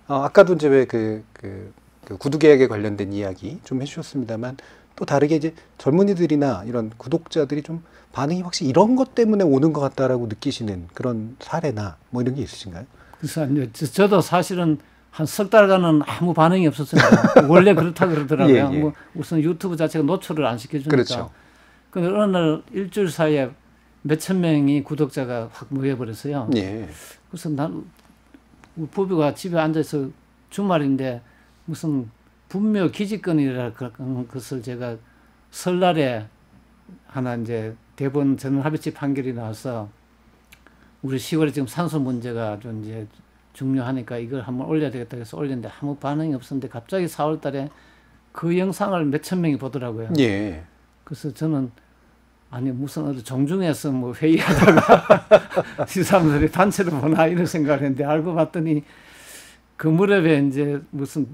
아까도 이제 왜 그 구두계약에 관련된 이야기 좀 해주셨습니다만 또 다르게 이제 젊은이들이나 이런 구독자들이 좀 반응이 확실히 이런 것 때문에 오는 것 같다라고 느끼시는 그런 사례나 뭐 이런 게 있으신가요? 그래서 이제 저도 사실은 한 석 달간은 아무 반응이 없었습니다. 원래 그렇다 그러더라고요. 뭐 우선 유튜브 자체가 노출을 안 시켜주니까. 그렇죠. 근데 어느 날 일주일 사이에 몇천 명이 구독자가 확 모여버렸어요. 예. 그래서 난 우리 부부가 집에 앉아서 주말인데 무슨 분묘 기지권이라는 것을 제가 설날에 하나 이제 대법원 전원합의체 판결이 나와서 우리 시골에 지금 산소 문제가 좀 이제 중요하니까 이걸 한번 올려야 되겠다 해서 올렸는데 아무 반응이 없었는데 갑자기 4월 달에 그 영상을 몇천 명이 보더라고요. 예. 그래서 저는 아니 무슨 어디 정중에서 뭐 회의하다가 이 사람들이 단체로 보나 이런 생각을 했는데 알고 봤더니 그 무렵에 이제 무슨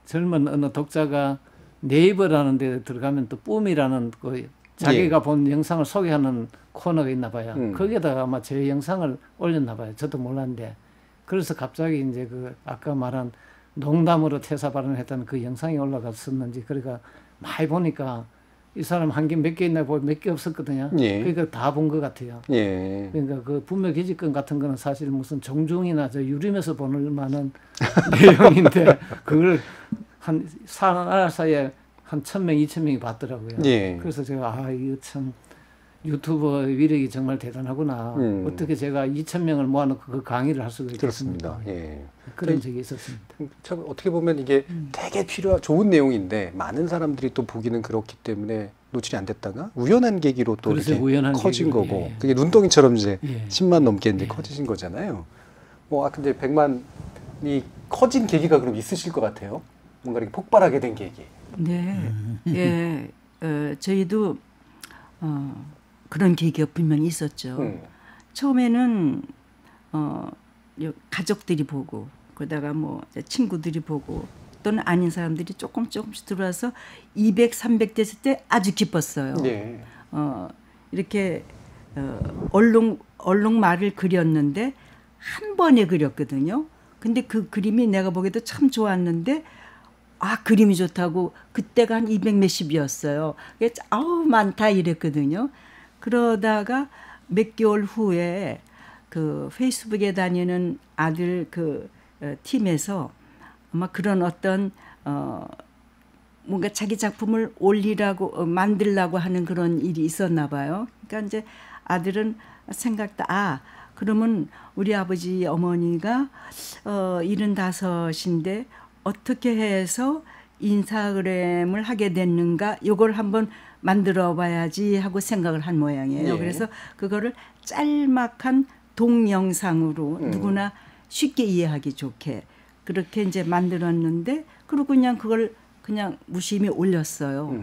젊은 어느 독자가 네이버라는 데 들어가면 또 뿜이라는 그 자기가 본 영상을 소개하는 코너가 있나 봐요. 거기에다가 아마 제 영상을 올렸나 봐요. 저도 몰랐는데. 그래서 갑자기 이제 그 아까 말한 농담으로 퇴사 발언했다는 그 영상이 올라갔었는지 그러니까 많이 보니까 이 사람 한 개 몇 개 있나 보고 몇 개 없었거든요. 예. 그러니까 다 본 것 같아요. 예. 그러니까 그 분묘 기지권 같은 거는 사실 무슨 정중이나 저 유림에서 보는 만한 내용인데 그걸 한 사람 사이에 한 1,000명, 2,000명이 봤더라고요. 예. 그래서 제가 이거 참 유튜버의 위력이 정말 대단하구나. 어떻게 제가 2,000명을 모아놓고 그 강의를 할 수가 있겠습니까? 그렇습니다. 예. 그런 적이 있었습니다. 참 어떻게 보면 이게 되게 좋은 내용인데 많은 사람들이 또 보기는 그렇기 때문에 노출이 안 됐다가 우연한 계기로 또 그래서 이렇게 우연한 커진 계기로, 거고 예. 그게 눈덩이처럼 이제 예. 10만 넘게 이제 커지신 거잖아요. 아까 이제 100만이 커진 계기가 그럼 있으실 것 같아요. 뭔가 이렇게 폭발하게 된 계기. 네, 예, 저희도 그런 계기가 분명히 있었죠. 처음에는 가족들이 보고, 그러다가 뭐 친구들이 보고, 또는 아닌 사람들이 조금씩 들어와서 200, 300 됐을 때 아주 기뻤어요. 네. 이렇게 얼룩 말을 그렸는데 한 번에 그렸거든요. 근데 그 그림이 내가 보기에도 참 좋았는데 그림이 좋다고 그때가 한 200 몇십이었어요. 아우 많다 이랬거든요. 그러다가 몇 개월 후에 그 페이스북에 다니는 아들 그 팀에서 아마 그런 어떤 뭔가 자기 작품을 올리라고 만들라고 하는 그런 일이 있었나 봐요. 그러니까 이제 아들은 생각다 그러면 우리 아버지 어머니가 75인데 어떻게 해서 인사그램을 하게 됐는가 요걸 한번 만들어 봐야지 하고 생각을 한 모양이에요. 예. 그래서 그거를 짤막한 동영상으로 누구나 쉽게 이해하기 좋게 그렇게 이제 만들었는데 그리고 그냥 그걸 그냥 무심히 올렸어요.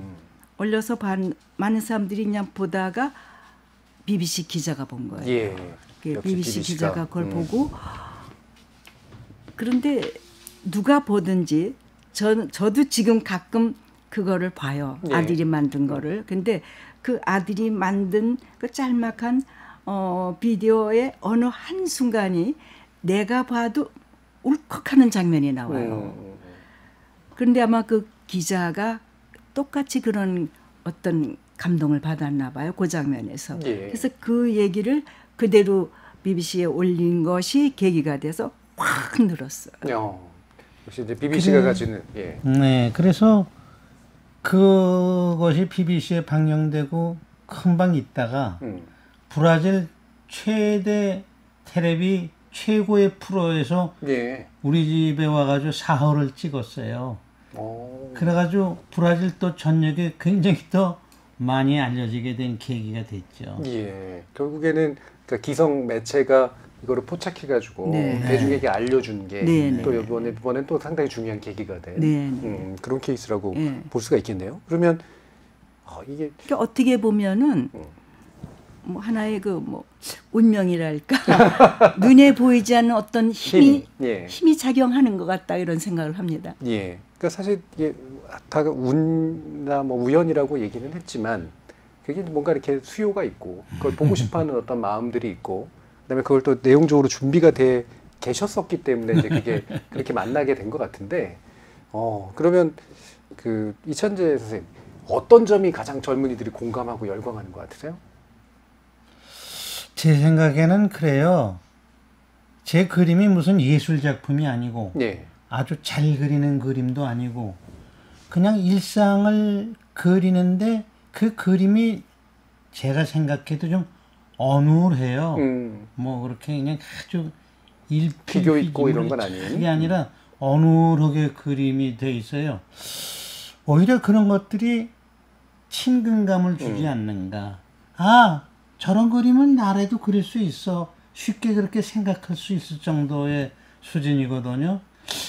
올려서 많은 사람들이 그냥 보다가 BBC 기자가 본 거예요. 예. BBC 기자가 그걸 보고 그런데 누가 보든지 저도 지금 가끔 그거를 봐요. 예. 아들이 만든 거를. 근데 그 아들이 만든 그 짤막한 비디오의 어느 한순간이 내가 봐도 울컥하는 장면이 나와요. 그런데 아마 그 기자가 똑같이 그런 어떤 감동을 받았나 봐요. 그 장면에서. 예. 그래서 그 얘기를 그대로 BBC에 올린 것이 계기가 돼서 확 늘었어요. 역시 이제 BBC가 가지는 예. 네, 그래서 그것이 BBC에 방영되고 금방 있다가 브라질 최대 텔레비 최고의 프로에서 예. 우리 집에 와가지고 사활을 찍었어요. 그래가지고 브라질 또 전역에 굉장히 더 많이 알려지게 된 계기가 됐죠. 예. 결국에는 그러니까 기성 매체가 이거를 포착해가지고 네. 대중에게 알려준 게 또 네. 이번엔 또 상당히 중요한 계기가 된 네. 그런 케이스라고 네. 볼 수가 있겠네요. 그러면 이게 그러니까 어떻게 보면은 뭐 하나의 그 뭐 운명이랄까 눈에 보이지 않는 어떤 힘이 작용하는 것 같다 이런 생각을 합니다. 예. 그러니까 사실 이게 다 운이나 뭐 우연이라고 얘기는 했지만 그게 뭔가 이렇게 수요가 있고 그걸 보고 싶어하는 어떤 마음들이 있고 그다음에 그걸 또 내용적으로 준비가 돼 계셨었기 때문에 이제 그게 그렇게 만나게 된 것 같은데 그러면 그 이천재 선생님 어떤 점이 가장 젊은이들이 공감하고 열광하는 것 같으세요? 제 생각에는 그래요. 제 그림이 무슨 예술 작품이 아니고 예. 아주 잘 그리는 그림도 아니고 그냥 일상을 그리는데 그 그림이 제가 생각해도 좀 어눌해요. 뭐 그렇게 그냥 아주 비교 있고 이런 건 아니에요. 그게 아니라 어눌하게 그림이 돼 있어요. 오히려 그런 것들이 친근감을 주지 않는가. 아, 저런 그림은 나라도 그릴 수 있어. 쉽게 그렇게 생각할 수 있을 정도의 수준이거든요.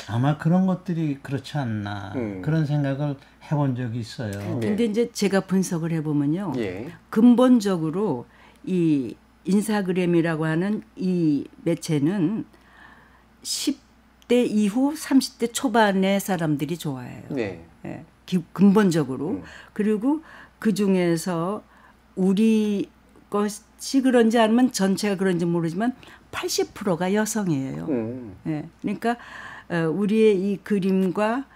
아마 그런 것들이 그렇지 않나. 그런 생각을 해본 적이 있어요. 근데 이제 제가 분석을 해보면요. 예. 근본적으로 이 인스타그램이라고 하는 이 매체는 10대 이후 30대 초반의 사람들이 좋아해요. 네. 예, 근본적으로. 그리고 그 중에서 우리 것이 그런지 아니면 전체가 그런지 모르지만 80%가 여성이에요. 예, 그러니까 우리의 이 그림과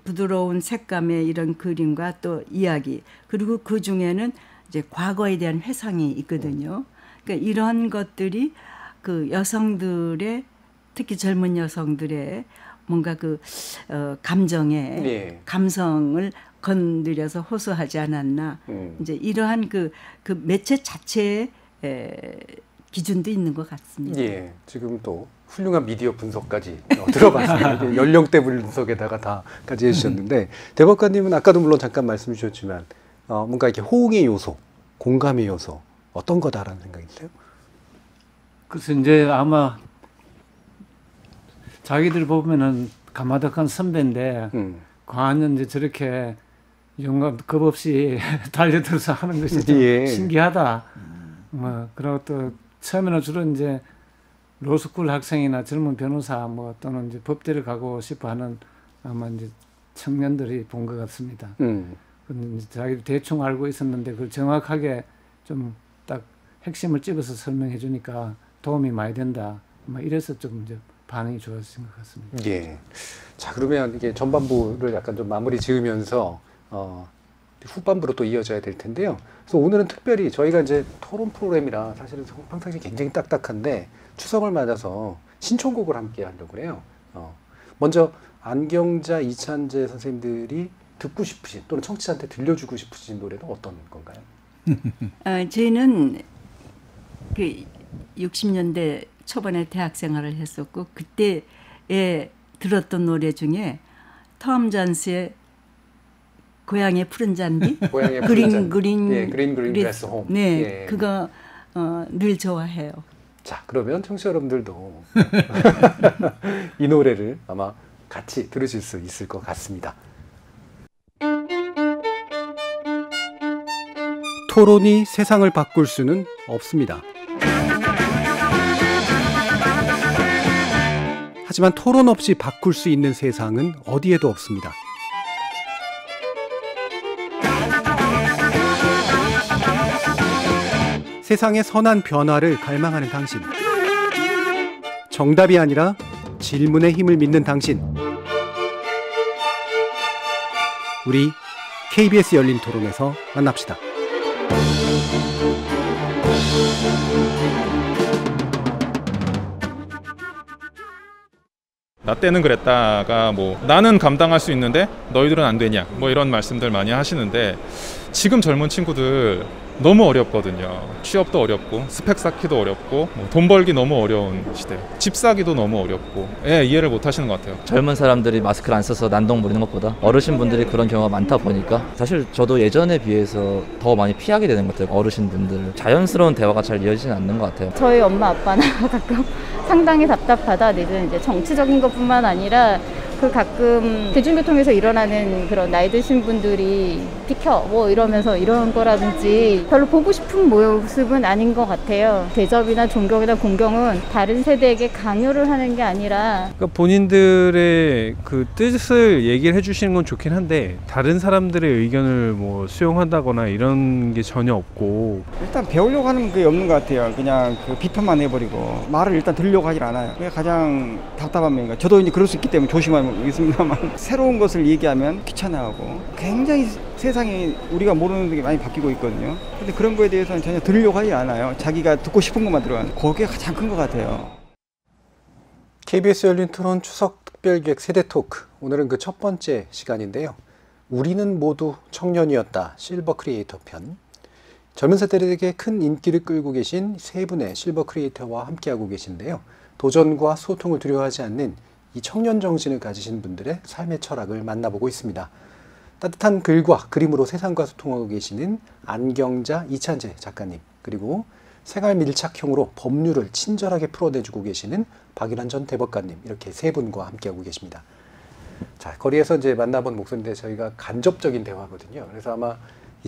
부드러운 색감의 이런 그림과 또 이야기, 그리고 그 중에는 이제 과거에 대한 회상이 있거든요. 그러니까 이런 것들이 그 여성들의, 특히 젊은 여성들의 뭔가 그 감정에 감성을 건드려서 호소하지 않았나. 이제 이러한 그 매체 자체의 기준도 있는 것 같습니다. 예, 지금 또 훌륭한 미디어 분석까지 들어봤습니다. 연령대 분석에다가 다까지 해주셨는데, 대법관님은 아까도 물론 잠깐 말씀 주셨지만 뭔가 이렇게 호응의 요소, 공감의 요소 어떤 거다라는 생각이 드세요? 그래서 이제 아마 자기들 보면은 가마득한 선배인데 과연 이제 저렇게 용감 겁 없이 달려들어서 하는 것이 좀 신기하다. 뭐 그리고 또 처음에는 주로 이제 로스쿨 학생이나 젊은 변호사 뭐 또는 이제 법대를 가고 싶어하는 아마 이제 청년들이 본 것 같습니다. 근데 이제 자기도 대충 알고 있었는데 그걸 정확하게 좀 딱 핵심을 찍어서 설명해 주니까 도움이 많이 된다. 뭐 이래서 좀 이제 반응이 좋았을 것 같습니다. 예. 자, 그러면 이게 전반부를 약간 좀 마무리 지으면서 후반부로 또 이어져야 될 텐데요. 그래서 오늘은 특별히 저희가 이제 토론 프로그램이라 사실은 평상시 굉장히 딱딱한데 추석을 맞아서 신청곡을 함께 하려고 해요. 먼저 안경자, 이찬재 선생님들이 듣고 싶으신 또는 청취자한테 들려주고 싶으신 노래는 어떤 건가요? 저희는 그 60년대 초반에 대학 생활을 했었고 그때에 들었던 노래 중에 톰 존스의 고향의 푸른 잔디, 그린 그레스 홈. 네, 그거 늘 좋아해요. 자, 그러면 청취자 여러분들도 이 노래를 아마 같이 들으실 수 있을 것 같습니다. 토론이 세상을 바꿀 수는 없습니다. 하지만 토론 없이 바꿀 수 있는 세상은 어디에도 없습니다. 세상의 선한 변화를 갈망하는 당신. 정답이 아니라 질문의 힘을 믿는 당신. 우리 KBS 열린 토론에서 만납시다. 나 때는 그랬다가 뭐 나는 감당할 수 있는데 너희들은 안 되냐 뭐 이런 말씀들 많이 하시는데 지금 젊은 친구들 너무 어렵거든요. 취업도 어렵고 스펙 쌓기도 어렵고 뭐 돈 벌기 너무 어려운 시대, 집 사기도 너무 어렵고 이해를 못 하시는 것 같아요. 젊은 사람들이 마스크를 안 써서 난동 부리는 것보다 어르신분들이 그런 경우가 많다 보니까 사실 저도 예전에 비해서 더 많이 피하게 되는 것 같아요. 어르신분들 자연스러운 대화가 잘 이어지지는 않는 것 같아요. 저희 엄마 아빠는 가끔 상당히 답답하다. 이제 정치적인 것뿐만 아니라 그 가끔 대중교통에서 일어나는 그런 나이 드신 분들이 비켜 뭐 이러면서 이런 거라든지 별로 보고 싶은 모습은 아닌 것 같아요. 대접이나 존경이나 공경은 다른 세대에게 강요를 하는 게 아니라 그러니까 본인들의 그 뜻을 얘기를 해주시는 건 좋긴 한데 다른 사람들의 의견을 뭐 수용한다거나 이런 게 전혀 없고 일단 배우려고 하는 게 없는 것 같아요. 그냥 그 비판만 해버리고 말을 일단 들으려고 하질 않아요. 그게 가장 답답한 면인가. 저도 이제 그럴 수 있기 때문에 조심하면 있습니다만 새로운 것을 얘기하면 귀찮아하고 굉장히 세상이 우리가 모르는 게 많이 바뀌고 있거든요. 근데 그런 거에 대해서는 전혀 들으려고 하지 않아요. 자기가 듣고 싶은 것만 들어가는 그게 가장 큰 것 같아요. KBS 열린 토론 추석 특별기획 세대 토크, 오늘은 그 첫 번째 시간인데요. 우리는 모두 청년이었다 실버 크리에이터 편. 젊은 세대들에게 큰 인기를 끌고 계신 세 분의 실버 크리에이터와 함께하고 계신데요. 도전과 소통을 두려워하지 않는 이 청년 정신을 가지신 분들의 삶의 철학을 만나보고 있습니다. 따뜻한 글과 그림으로 세상과 소통하고 계시는 안경자 이찬재 작가님, 그리고 생활 밀착형으로 법률을 친절하게 풀어내주고 계시는 박일환 전 대법관님, 이렇게 세 분과 함께하고 계십니다. 자, 거리에서 이제 만나본 목소리인데 저희가 간접적인 대화거든요. 그래서 아마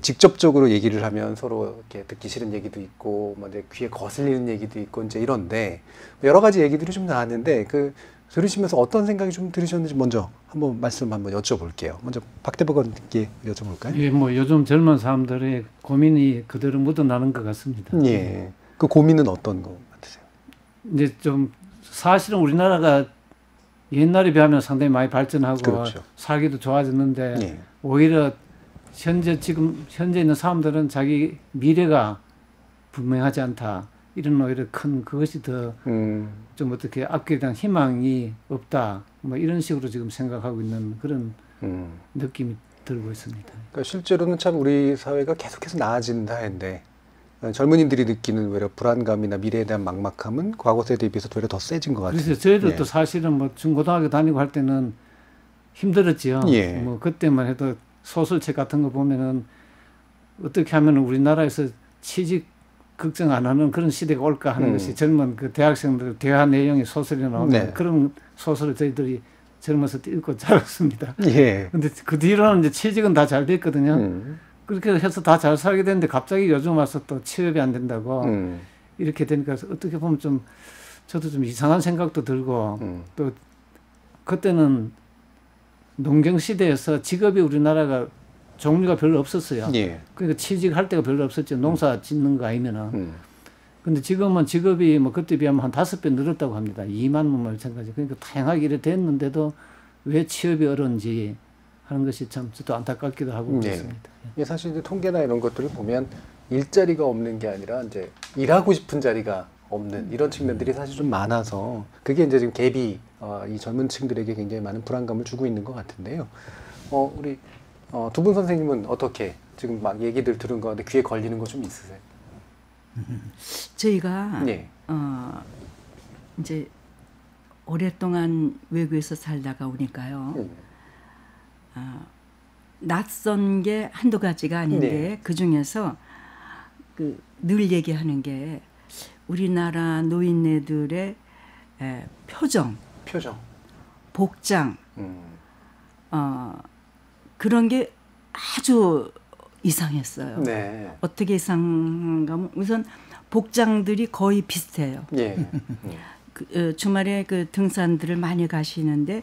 직접적으로 얘기를 하면 서로 이렇게 듣기 싫은 얘기도 있고, 뭐 이제 귀에 거슬리는 얘기도 있고, 이제 이런데 여러 가지 얘기들이 좀 나왔는데 들으시면서 어떤 생각이 좀 들으셨는지 먼저 한번 말씀 한번 여쭤볼게요. 먼저 박 대법관님께 여쭤볼까요? 예, 뭐 요즘 젊은 사람들의 고민이 그대로 묻어나는 것 같습니다. 예, 그 고민은 어떤 거 같으세요? 이제 좀 사실은 우리나라가 옛날에 비하면 상당히 많이 발전하고 그렇죠. 살기도 좋아졌는데 예. 오히려 지금 현재 있는 사람들은 자기 미래가 분명하지 않다. 이런 오히려 큰 그것이 더 좀 어떻게 앞길에 대한 희망이 없다. 뭐 이런 식으로 지금 생각하고 있는 그런 느낌이 들고 있습니다. 그러니까 실제로는 참 우리 사회가 계속해서 나아진다 했는데 젊은이들이 느끼는 오히려 불안감이나 미래에 대한 막막함은 과거 세대에 비해서 오히려 더 세진 것 같아요. 그래서 저희들도 사실은 뭐 중고등학교 다니고 할 때는 힘들었지요. 예. 뭐 그때만 해도 소설책 같은 거 보면은 어떻게 하면 우리나라에서 취직 걱정 안 하는 그런 시대가 올까 하는 것이 젊은 그 대학생들 대화 내용이 소설이 나오는 네. 그런 소설을 저희들이 젊어서 읽고 자랐습니다. 예. 근데 그 뒤로는 이제 취직은 다 잘 됐거든요. 그렇게 해서 다 잘 살게 됐는데 갑자기 요즘 와서 또 취업이 안 된다고 이렇게 되니까 어떻게 보면 좀 저도 좀 이상한 생각도 들고 또 그때는 농경 시대에서 직업이 우리나라가 종류가 별로 없었어요. 예. 그러니까 취직할 데가 별로 없었죠. 농사 짓는 거 아니면은. 근데 지금은 직업이 뭐 그때 비하면 한 5배 늘었다고 합니다. 2만 뭐 마찬가지. 그러니까 다양하게 이래 됐는데도 왜 취업이 어려운지 하는 것이 참 저도 안타깝기도 하고 그렇습니다. 예, 사실 이제 통계나 이런 것들을 보면 일자리가 없는 게 아니라 이제 일하고 싶은 자리가 없는 이런 측면들이 사실 좀 많아서 그게 이제 지금 갭이 이 젊은 층들에게 굉장히 많은 불안감을 주고 있는 것 같은데요. 우리 두 분 선생님은 어떻게 지금 막 얘기들 들은 거 같은데 귀에 걸리는 거 좀 있으세요? 저희가 예. 이제 오랫동안 외국에서 살다가 오니까요. 낯선 게 한두 가지가 아닌데 네. 그 중에서 늘 얘기하는 게 우리나라 노인네들의 표정, 복장, 그런 게 아주 이상했어요. 네. 어떻게 이상한가 하면 우선 복장들이 거의 비슷해요. 예. 주말에 그 등산들을 많이 가시는데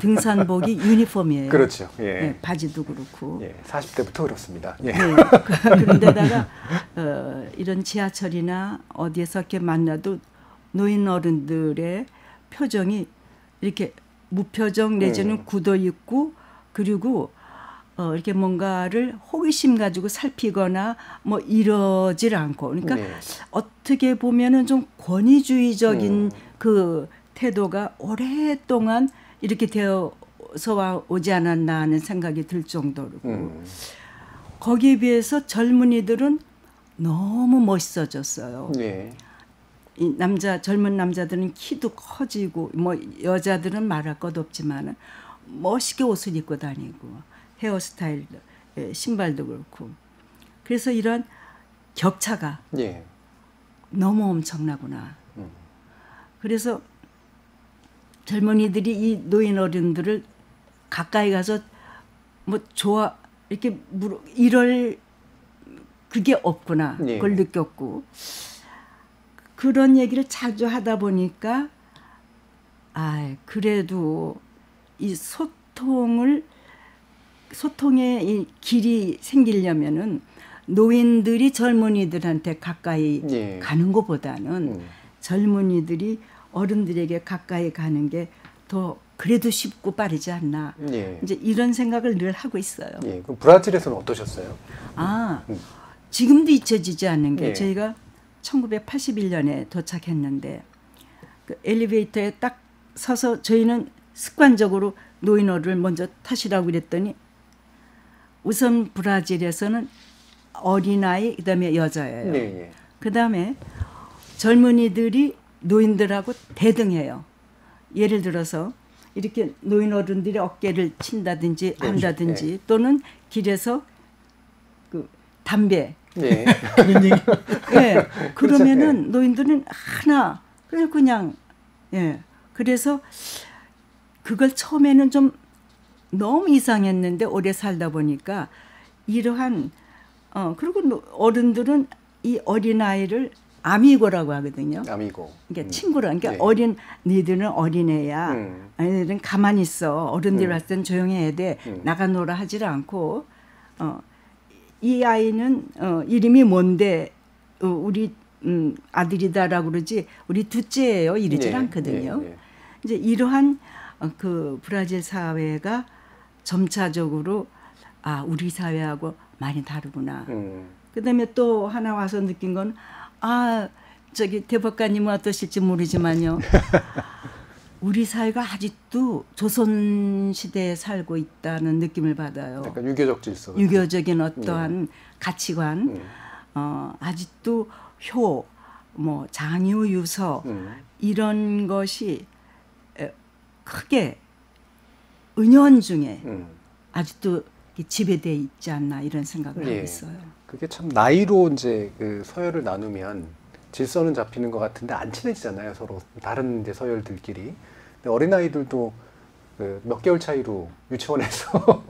등산복이 유니폼이에요. 그렇죠. 예. 네, 바지도 그렇고. 예, 40대부터 그렇습니다. 예. 네, 그런데다가 이런 지하철이나 어디에서 이렇게 만나도 노인 어른들의 표정이 이렇게 무표정 내지는 굳어 있고 그리고 이렇게 뭔가를 호기심 가지고 살피거나 뭐 이러질 않고 그러니까 네. 어떻게 보면은 좀 권위주의적인 그 태도가 오랫동안 이렇게 되어서 오지 않았나 하는 생각이 들 정도로 거기에 비해서 젊은이들은 너무 멋있어졌어요. 네. 이 젊은 남자들은 키도 커지고 뭐 여자들은 말할 것 없지만은 멋있게 옷을 입고 다니고 헤어스타일도 신발도 그렇고 그래서 이런 격차가 예. 너무 엄청나구나. 그래서 젊은이들이 이 노인 어른들을 가까이 가서 뭐 좋아 이렇게 이럴 그게 없구나. 예. 그걸 느꼈고 그런 얘기를 자주 하다 보니까 그래도 이 소통의 이 길이 생기려면은 노인들이 젊은이들한테 가까이 예. 가는 것보다는 젊은이들이 어른들에게 가까이 가는 게 더 그래도 쉽고 빠르지 않나. 예. 이제 이런 생각을 늘 하고 있어요. 예. 그럼 브라질에서는 어떠셨어요? 지금도 잊혀지지 않는 게 예. 저희가 1981년에 도착했는데 그 엘리베이터에 딱 서서 저희는 습관적으로 노인호를 먼저 타시라고 그랬더니 우선 브라질에서는 어린아이 그다음에 여자예요. 네, 예. 그다음에 젊은이들이 노인들하고 대등해요. 예를 들어서 이렇게 노인 어른들이 어깨를 친다든지 한다든지 네. 또는 길에서 그 담배 예. 그런 얘기. 예. 그러면은 노인들은 하나 그냥 예. 그래서 그걸 처음에는 좀 너무 이상했는데 오래 살다 보니까 이러한 그리고 어른들은 이 어린아이를 아미고라고 하거든요. 아미고. 그러니까 친구라. 그러니까 네. 어린 니들은 어린애야. 아이들은 가만히 있어. 어른들 왔을 땐 조용해야 돼. 나가 놀아 하질 않고 이 아이는 이름이 뭔데 우리 아들이다라고 그러지 우리 둘째예요. 이러질 네. 않거든요. 네. 네. 이제 이러한 그 브라질 사회가 점차적으로 우리 사회하고 많이 다르구나. 그다음에 또 하나 와서 느낀 건 저기 대법관님은 어떠실지 모르지만요. 우리 사회가 아직도 조선 시대에 살고 있다는 느낌을 받아요. 약간 유교적 질서. 유교적인 어떠한 가치관, 아직도 효, 뭐 장유 유서 이런 것이 크게 은연중에 아직도 지배되어 있지 않나 이런 생각을 하고 있어요. 그게 참 나이로 이제 그 서열을 나누면 질서는 잡히는 것 같은데 안 친해지잖아요, 서로 다른 이제 서열들끼리. 근데 어린아이들도 그 몇 개월 차이로 유치원에서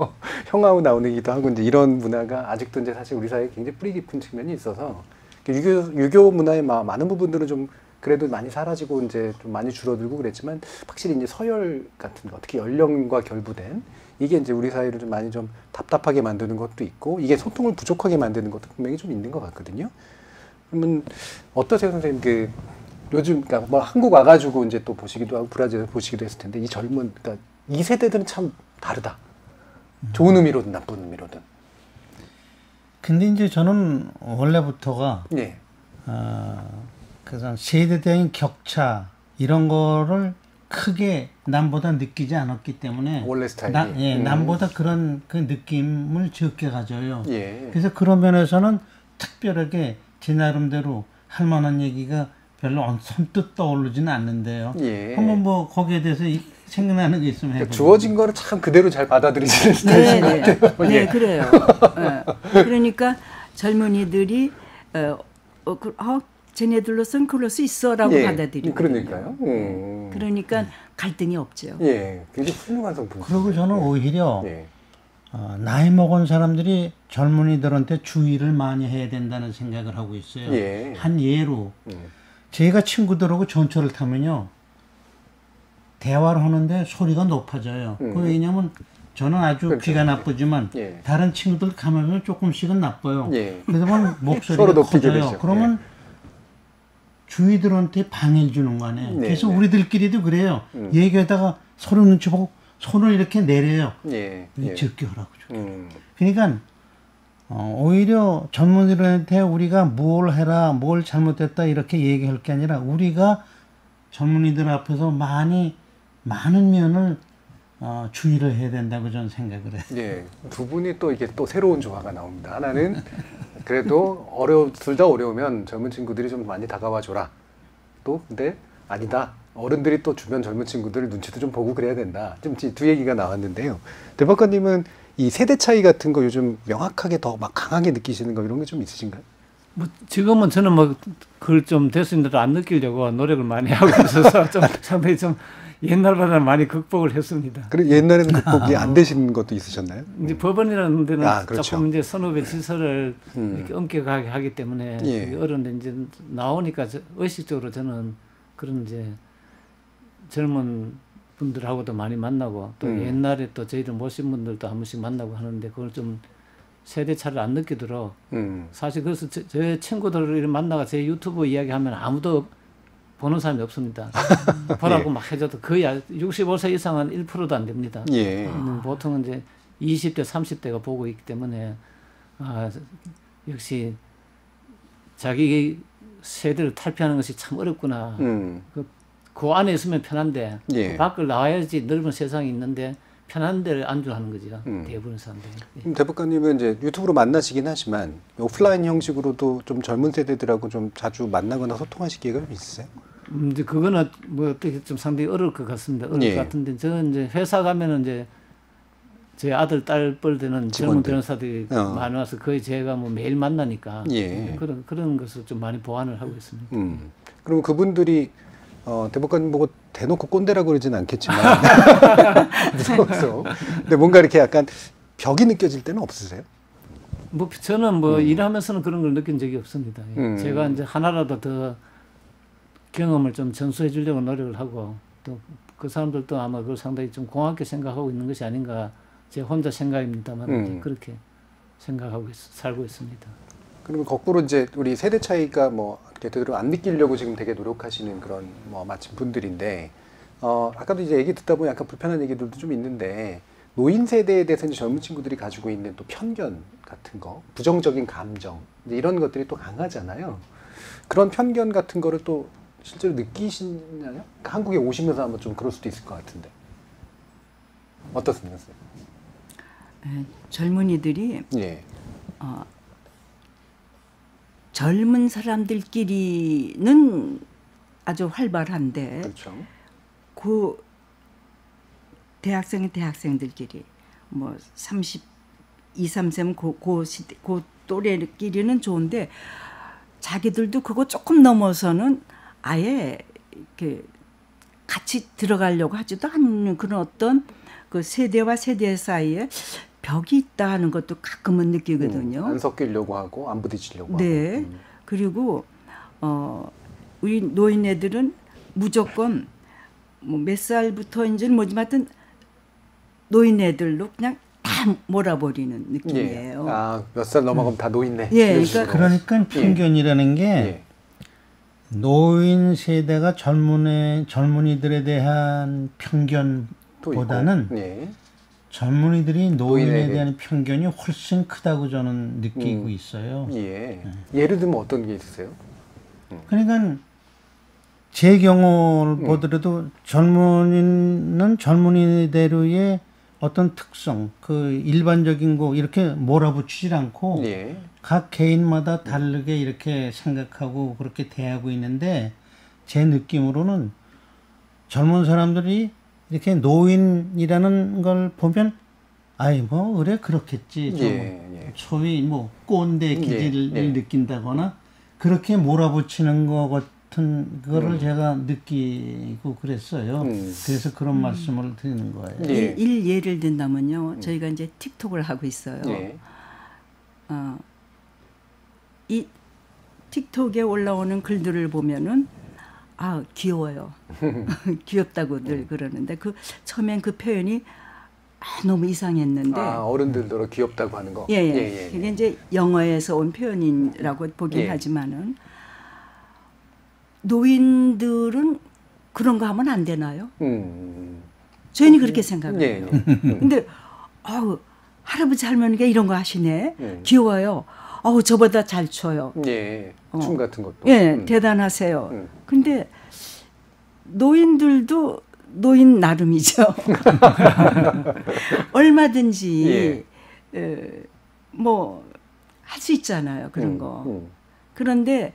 형하고 나오기도 하고 이제 이런 문화가 아직도 이제 사실 우리 사회에 굉장히 뿌리 깊은 측면이 있어서 유교 문화의 많은 부분들은 좀 그래도 많이 사라지고 이제 좀 많이 줄어들고 그랬지만 확실히 이제 서열 같은 거, 특히 연령과 결부된 이게 이제 우리 사회를 좀 많이 좀 답답하게 만드는 것도 있고 이게 소통을 부족하게 만드는 것도 분명히 좀 있는 것 같거든요. 그러면 어떠세요, 선생님? 그 요즘 그러니까 뭐 한국 와가지고 이제 또 보시기도 하고 브라질에서 보시기도 했을 텐데 이 젊은 그러니까 이 세대들은 참 다르다. 좋은 의미로든 나쁜 의미로든. 근데 이제 저는 원래부터가 그래서 세대적인 격차 이런 거를 크게 남보다 느끼지 않았기 때문에 원래 스타일이 남보다 그런 그 느낌을 적게 가져요. 예. 그래서 그런 면에서는 특별하게 제 나름대로 할 만한 얘기가 별로 선뜻 떠오르지는 않는데요. 예. 한번 뭐 거기에 대해서 생각나는 게 있으면 해보죠. 주어진 거를 참 그대로 잘 받아들이시는 스타일인 것 같아요. 네, 그래요. 그러니까 젊은이들이 쟤네들로선 그럴 수 있어라고 받아들이고. 그러니까요. 그러니까 갈등이 없죠. 예, 굉장히 훌륭한 성품. 그리고 저는 오히려 나이 먹은 사람들이 젊은이들한테 주의를 많이 해야 된다는 생각을 하고 있어요. 한 예로 제가 친구들하고 전철을 타면요. 대화를 하는데 소리가 높아져요. 왜냐하면 저는 아주 그렇죠. 귀가 나쁘지만 다른 친구들 가면 조금씩은 나빠요. 그러면 목소리가 커져요. 그러면 주위들한테 방해를 주는 거 아니에요. 그래서 우리들끼리도 그래요. 얘기하다가 서로 눈치 보고 손을 이렇게 내려요. 적게 하라고. 그러니까 오히려 젊은이들한테 우리가 뭘 해라, 뭘 잘못했다 이렇게 얘기할 게 아니라 우리가 젊은이들 앞에서 많은 면을 주의를 해야 된다고 저는 생각을 해요. 예, 두 분이 또 이게 또 새로운 조화가 나옵니다. 하나는 그래도 둘 다 어려우면 젊은 친구들이 좀 많이 다가와 줘라. 또 근데 아니다. 어른들이 또 주변 젊은 친구들 눈치도 좀 보고 그래야 된다. 좀 두 얘기가 나왔는데요. 대법관님은 이 세대 차이 같은 거 요즘 명확하게 더 막 강하게 느끼시는 거 이런 게 좀 있으신가요? 뭐 지금은 저는 뭐 그걸 좀 됐습니다. 안 느끼려고 노력을 많이 하고 있어서 좀 상당히 좀 옛날보다는 많이 극복을 했습니다. 그래 옛날에는 극복이 안 되신 것도 있으셨나요? 이제 법원이라는 데는 그렇죠. 조금 이제 선후배 질서를 이렇게 엄격하게 하기 때문에 어른데 이제 나오니까 의식적으로 저는 그런 이제 젊은 분들하고도 많이 만나고 또 옛날에 또 저희들 모신 분들도 한 번씩 만나고 하는데 그걸 좀 세대 차를 안 느끼도록 사실 그래서 제 친구들을 만나가 제 유튜브 이야기하면 아무도 보는 사람이 없습니다. 보라고 막 해줘도 거의 65세 이상은 1%도 안 됩니다. 보통은 이제 20대, 30대가 보고 있기 때문에 역시 자기 세대를 탈피하는 것이 참 어렵구나. 그 안에 있으면 편한데 밖을 나와야지 넓은 세상이 있는데 편한 데를 안주하는 거죠. 대부분 사람들이. 그럼 대법관님은 이제 유튜브로 만나시긴 하지만 오프라인 형식으로도 좀 젊은 세대들하고 좀 자주 만나거나 소통하실 기회가 좀 있으세요? 이제 그거는 뭐 어떻게 좀 상당히 어려울 것 같습니다. 어려울 것 같은데 저는 이제 회사 가면은 이제 제 아들 딸뻘 되는 젊은 변호사들이 많이 와서 거의 제가 뭐 매일 만나니까 그런 것을 좀 많이 보완을 하고 있습니다. 그럼 그분들이 대법관님 보고 대놓고 꼰대라고 그러진 않겠지만 무서워서 근데 뭔가 이렇게 약간 벽이 느껴질 때는 없으세요? 뭐 저는 뭐 일하면서는 그런 걸 느낀 적이 없습니다. 제가 이제 하나라도 더 경험을 좀 전수해 주려고 노력을 하고 또 그 사람들도 아마 그걸 상당히 좀 고맙게 생각하고 있는 것이 아닌가 제 혼자 생각입니다만 그렇게 생각하고 살고 있습니다. 그러면 거꾸로 이제 우리 세대 차이가 뭐 되도록 안 느끼려고 지금 되게 노력하시는 그런 뭐 마침 분들인데 아까도 이제 얘기 듣다 보면 약간 불편한 얘기들도 좀 있는데 노인 세대에 대해서 이제 젊은 친구들이 가지고 있는 또 편견 같은 거, 부정적인 감정 이제 이런 것들이 또 강하잖아요. 그런 편견 같은 거를 또 실제로 느끼시나요? 한국에 오시면서 한번 좀 그럴 수도 있을 것 같은데 어떻습니까? 젊은이들이 젊은 사람들끼리는 아주 활발한데 그렇죠. 그 대학생들끼리 뭐 32, 33 그 또래끼리는 좋은데 자기들도 그거 조금 넘어서는 아예 이렇게 같이 들어가려고 하지도 않는 그런 어떤 그 세대와 세대 사이에 벽이 있다 하는 것도 가끔은 느끼거든요. 안 섞이려고 하고 안 부딪히려고 네. 하고. 그리고 우리 노인네들은 무조건 뭐 몇 살부터인지는 뭐지만 하여튼 노인네들로 그냥 다 몰아버리는 느낌이에요. 몇 살 넘어가면 다 노인네. 그러니까 편견이라는 게 노인 세대가 젊은이들에 대한 편견보다는 젊은이들이 노인에 대한 편견이 훨씬 크다고 저는 느끼고 있어요. 예를 들면 어떤 게 있으세요? 그러니까 제 경우를 보더라도 젊은이는 젊은이대로의 어떤 특성, 그 일반적인 거 이렇게 몰아붙이질 않고 각 개인마다 다르게 이렇게 생각하고 그렇게 대하고 있는데 제 느낌으로는 젊은 사람들이 이렇게 노인이라는 걸 보면 아이 뭐 그래 그렇겠지 소위 뭐 꼰대 기질을 느낀다거나 그렇게 몰아붙이는 것 같은 거를 제가 느끼고 그랬어요. 그래서 그런 말씀을 드리는 거예요. 예를 든다면요. 저희가 이제 틱톡을 하고 있어요. 이 틱톡에 올라오는 글들을 보면은 귀여워요. 귀엽다고들 그러는데 처음엔 그 표현이 너무 이상했는데 어른들도 귀엽다고 하는 거. 그게 이제 영어에서 온 표현이라고 보긴 하지만은 노인들은 그런 거 하면 안 되나요? 저희는 그렇게 생각해요. 근데 할아버지 할머니가 이런 거 하시네. 귀여워요. 저보다 잘 춰요. 춤 같은 것도. 대단하세요. 근데 노인들도 노인 나름이죠. 얼마든지 뭐 할 수 있잖아요. 그런 거. 그런데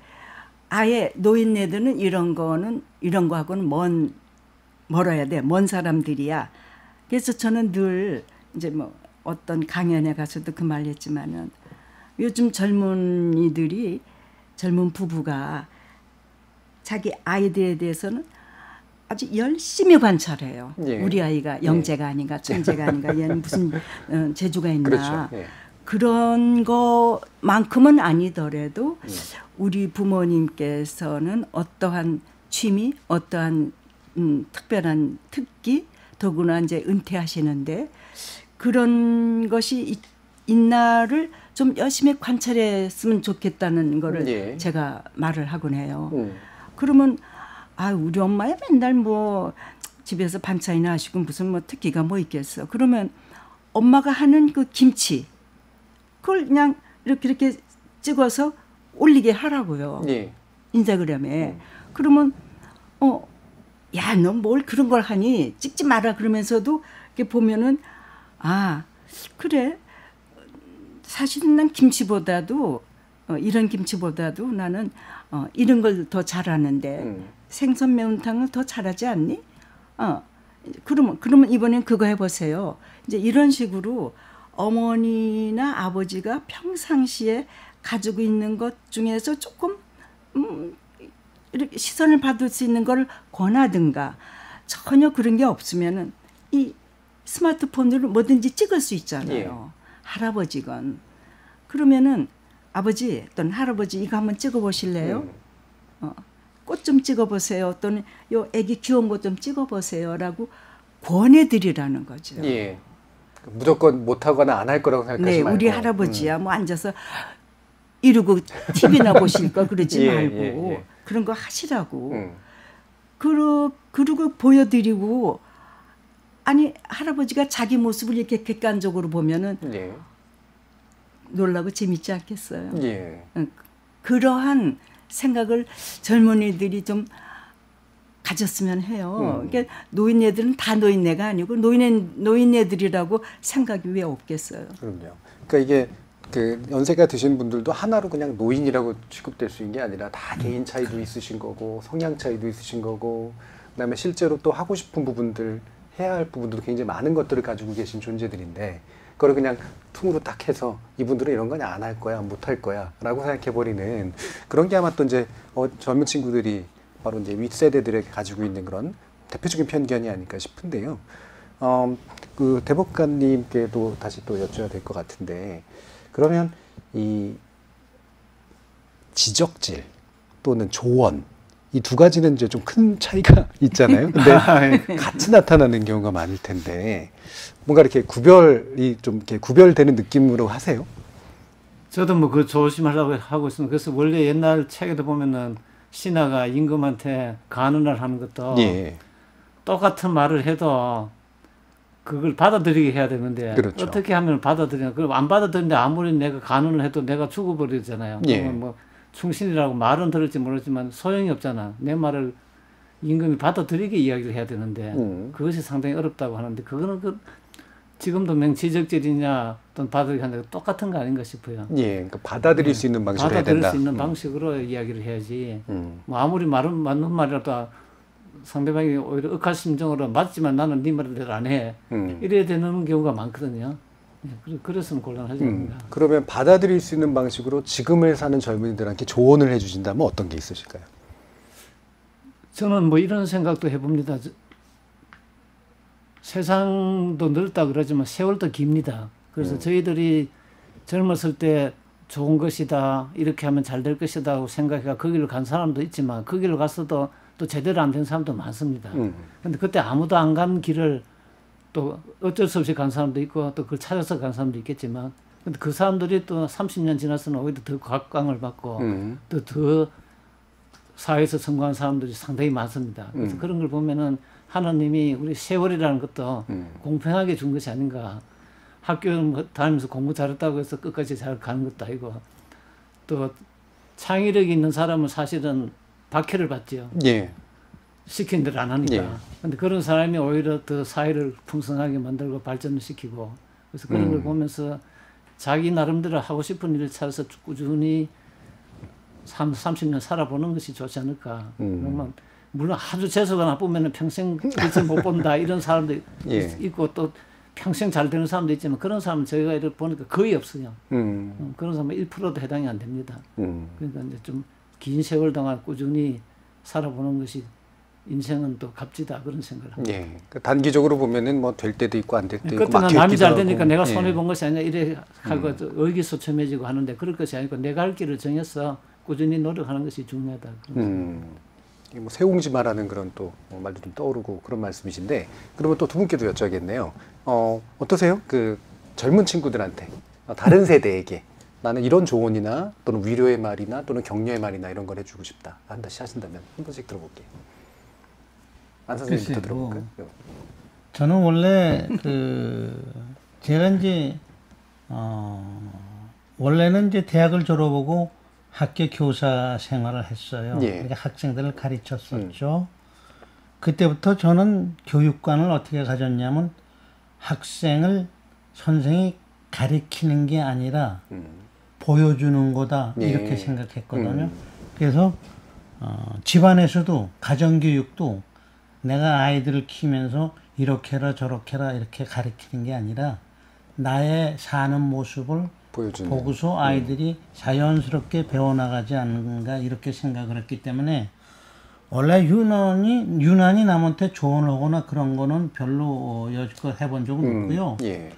아예 노인네들은 이런 거하고는 멀어야 돼. 먼 사람들이야. 그래서 저는 늘 이제 뭐 어떤 강연에 가서도 그 말 했지만은 요즘 젊은 부부가 자기 아이들에 대해서는 아주 열심히 관찰해요. 우리 아이가 영재가 아닌가, 천재가 아닌가, 얘는 무슨 재주가 있나. 그렇죠. 그런 것만큼은 아니더라도 우리 부모님께서는 어떠한 취미, 어떠한 특별한 특기, 더구나 이제 은퇴하시는데 그런 것이 있나를 좀 열심히 관찰했으면 좋겠다는 거를 제가 말을 하곤 해요. 그러면 우리 엄마야 맨날 뭐 집에서 반찬이나 하시고 무슨 뭐 특기가 뭐 있겠어. 그러면 엄마가 하는 그 김치 그걸 그냥 이렇게 찍어서 올리게 하라고요. 인스타그램에. 그러면 야, 너 뭘 그런 걸 하니 찍지 마라 그러면서도 이렇게 보면은 아 그래 사실은 난 김치보다도 이런 김치보다도 나는 이런 걸 더 잘하는데 생선 매운탕을 더 잘하지 않니? 그러면 이번엔 그거 해보세요. 이제 이런 식으로 어머니나 아버지가 평상시에 가지고 있는 것 중에서 조금 이렇게 시선을 받을 수 있는 걸 권하든가 전혀 그런 게 없으면은 이 스마트폰으로 뭐든지 찍을 수 있잖아요. 예. 할아버지건 그러면은 아버지 또는 할아버지 이거 한번 찍어보실래요? 꽃 좀 찍어보세요. 또는 요 애기 귀여운 것 좀 찍어보세요라고 권해드리라는 거죠. 예. 무조건 못하거나 안 할 거라고 생각하지 네, 말고. 우리 할아버지야 뭐 앉아서 이러고 TV나 보실 거 그러지 말고 그런 거 하시라고. 그리고 보여드리고 아니 할아버지가 자기 모습을 이렇게 객관적으로 보면은 놀라고 재밌지 않겠어요? 그러한 생각을 젊은이들이 좀 가졌으면 해요. 그러니까 노인네들은 다 노인네가 아니고 노인네들이라고 생각이 왜 없겠어요? 그럼요. 그러니까 이게 그 연세가 드신 분들도 하나로 그냥 노인이라고 취급될 수 있는 게 아니라 다 개인 차이도 있으신 거고 성향 차이도 있으신 거고 그다음에 실제로 또 하고 싶은 부분들 해야 할 부분들도 굉장히 많은 것들을 가지고 계신 존재들인데 그걸 그냥 퉁으로 딱 해서 이분들은 이런 건 안 할 거야, 못 할 거야 라고 생각해버리는 그런 게 아마 또 이제 젊은 친구들이 바로 이제 윗세대들에게 가지고 있는 그런 대표적인 편견이 아닐까 싶은데요. 그 대법관님께도 다시 또 여쭤야 될 것 같은데 그러면 이 지적질 또는 조언 이 두 가지는 이제 좀 큰 차이가 있잖아요. 근데 같이 나타나는 경우가 많을 텐데 뭔가 이렇게 구별이 좀 이렇게 구별되는 느낌으로 하세요? 저도 뭐 그 조심하려고 하고 있습니다. 그래서 원래 옛날 책에도 보면은 신하가 임금한테 간언을 하는 것도 똑같은 말을 해도 그걸 받아들이게 해야 되는데 어떻게 하면 받아들이냐? 그럼 안 받아들이는데 아무리 내가 간언을 해도 내가 죽어버리잖아요. 그러면 뭐 충신이라고 말은 들을지 모르지만 소용이 없잖아. 내 말을 임금이 받아들이게 이야기를 해야 되는데 그것이 상당히 어렵다고 하는데 그거는 지금도 지적질이냐 또는 받아들이기 하는데 똑같은 거 아닌가 싶어요. 그러니까 받아들일 수 있는 방식으로 해야 된다. 받아들일 수 있는 방식으로 이야기를 해야지. 뭐 아무리 맞는 말이라도 상대방이 오히려 억하심정으로 맞지만 나는 네 말대로 안 해. 이래야 되는 경우가 많거든요. 그래서는 곤란하지 않습니다. 그러면 받아들일 수 있는 방식으로 지금을 사는 젊은이들한테 조언을 해주신다면 어떤 게 있으실까요? 저는 뭐 이런 생각도 해봅니다. 세상도 넓다 그러지만 세월도 깁니다. 그래서 저희들이 젊었을 때 좋은 것이다, 이렇게 하면 잘 될 것이다 하고 생각해가 그 길을 간 사람도 있지만 그 길을 갔어도 또 제대로 안 된 사람도 많습니다. 근데 그때 아무도 안 간 길을 또 어쩔 수 없이 간 사람도 있고 또 그걸 찾아서 간 사람도 있겠지만 근데 그 사람들이 또 30년 지나서는 오히려 더 각광을 받고 또 더 사회에서 성공한 사람들이 상당히 많습니다. 그래서 그런 걸 보면은 하나님이 우리 세월이라는 것도 공평하게 준 것이 아닌가. 학교 다니면서 공부 잘했다고 해서 끝까지 잘 가는 것도 아니고 또 창의력이 있는 사람은 사실은 박해를 받죠. 시킨 대로 안 하니까. 근데 그런 사람이 오히려 더 사회를 풍성하게 만들고 발전을 시키고 그래서 그런 걸 보면서 자기 나름대로 하고 싶은 일을 찾아서 꾸준히 30년 살아보는 것이 좋지 않을까. 그러면 물론 아주 재수가 나쁘면 평생 빛을 못 본다 이런 사람도 있고 또 평생 잘 되는 사람도 있지만 그런 사람은 저희가 이렇게 보니까 거의 없어요. 그런 사람은 1%도 해당이 안 됩니다. 그러니까 이제 좀 긴 세월 동안 꾸준히 살아보는 것이 인생은 또 값지다 그런 생각을 합니다. 그러니까 단기적으로 보면은 뭐 될 때도 있고 안 될 때도 있고 그때는 남이 잘 되니까 내가 손해 본 것이 아니라 이래 하고 의기소침해지고 하는데 그럴 것이 아니고 내가 할 길을 정해서 꾸준히 노력하는 것이 중요하다. 뭐 세옹지마라는 그런 또 말도 좀 떠오르고 그런 말씀이신데 그러면 또 두 분께도 여쭤야겠네요. 어떠세요? 그 젊은 친구들한테 다른 세대에게 나는 이런 조언이나 또는 위로의 말이나 또는 격려의 말이나 이런 걸 해주고 싶다. 한 번씩 하신다면 한 번씩 들어볼게요. 안 선생님부터 들어볼까요? 저는 원래 제가 이제 원래는 이제 대학을 졸업하고 학교 교사 생활을 했어요. 그러니까 학생들을 가르쳤었죠. 그때부터 저는 교육관을 어떻게 가졌냐면 학생을 선생이 가리키는 게 아니라 보여주는 거다 이렇게 생각했거든요. 그래서 집안에서도 가정교육도 내가 아이들을 키우면서 이렇게 해라 저렇게 해라 이렇게 가리키는 게 아니라 나의 사는 모습을 보여주는. 보고서 아이들이 자연스럽게 배워나가지 않는가 이렇게 생각을 했기 때문에 원래 유난히 남한테 조언을 하거나 그런 거는 별로 여지껏 해본 적은 없고요. 예.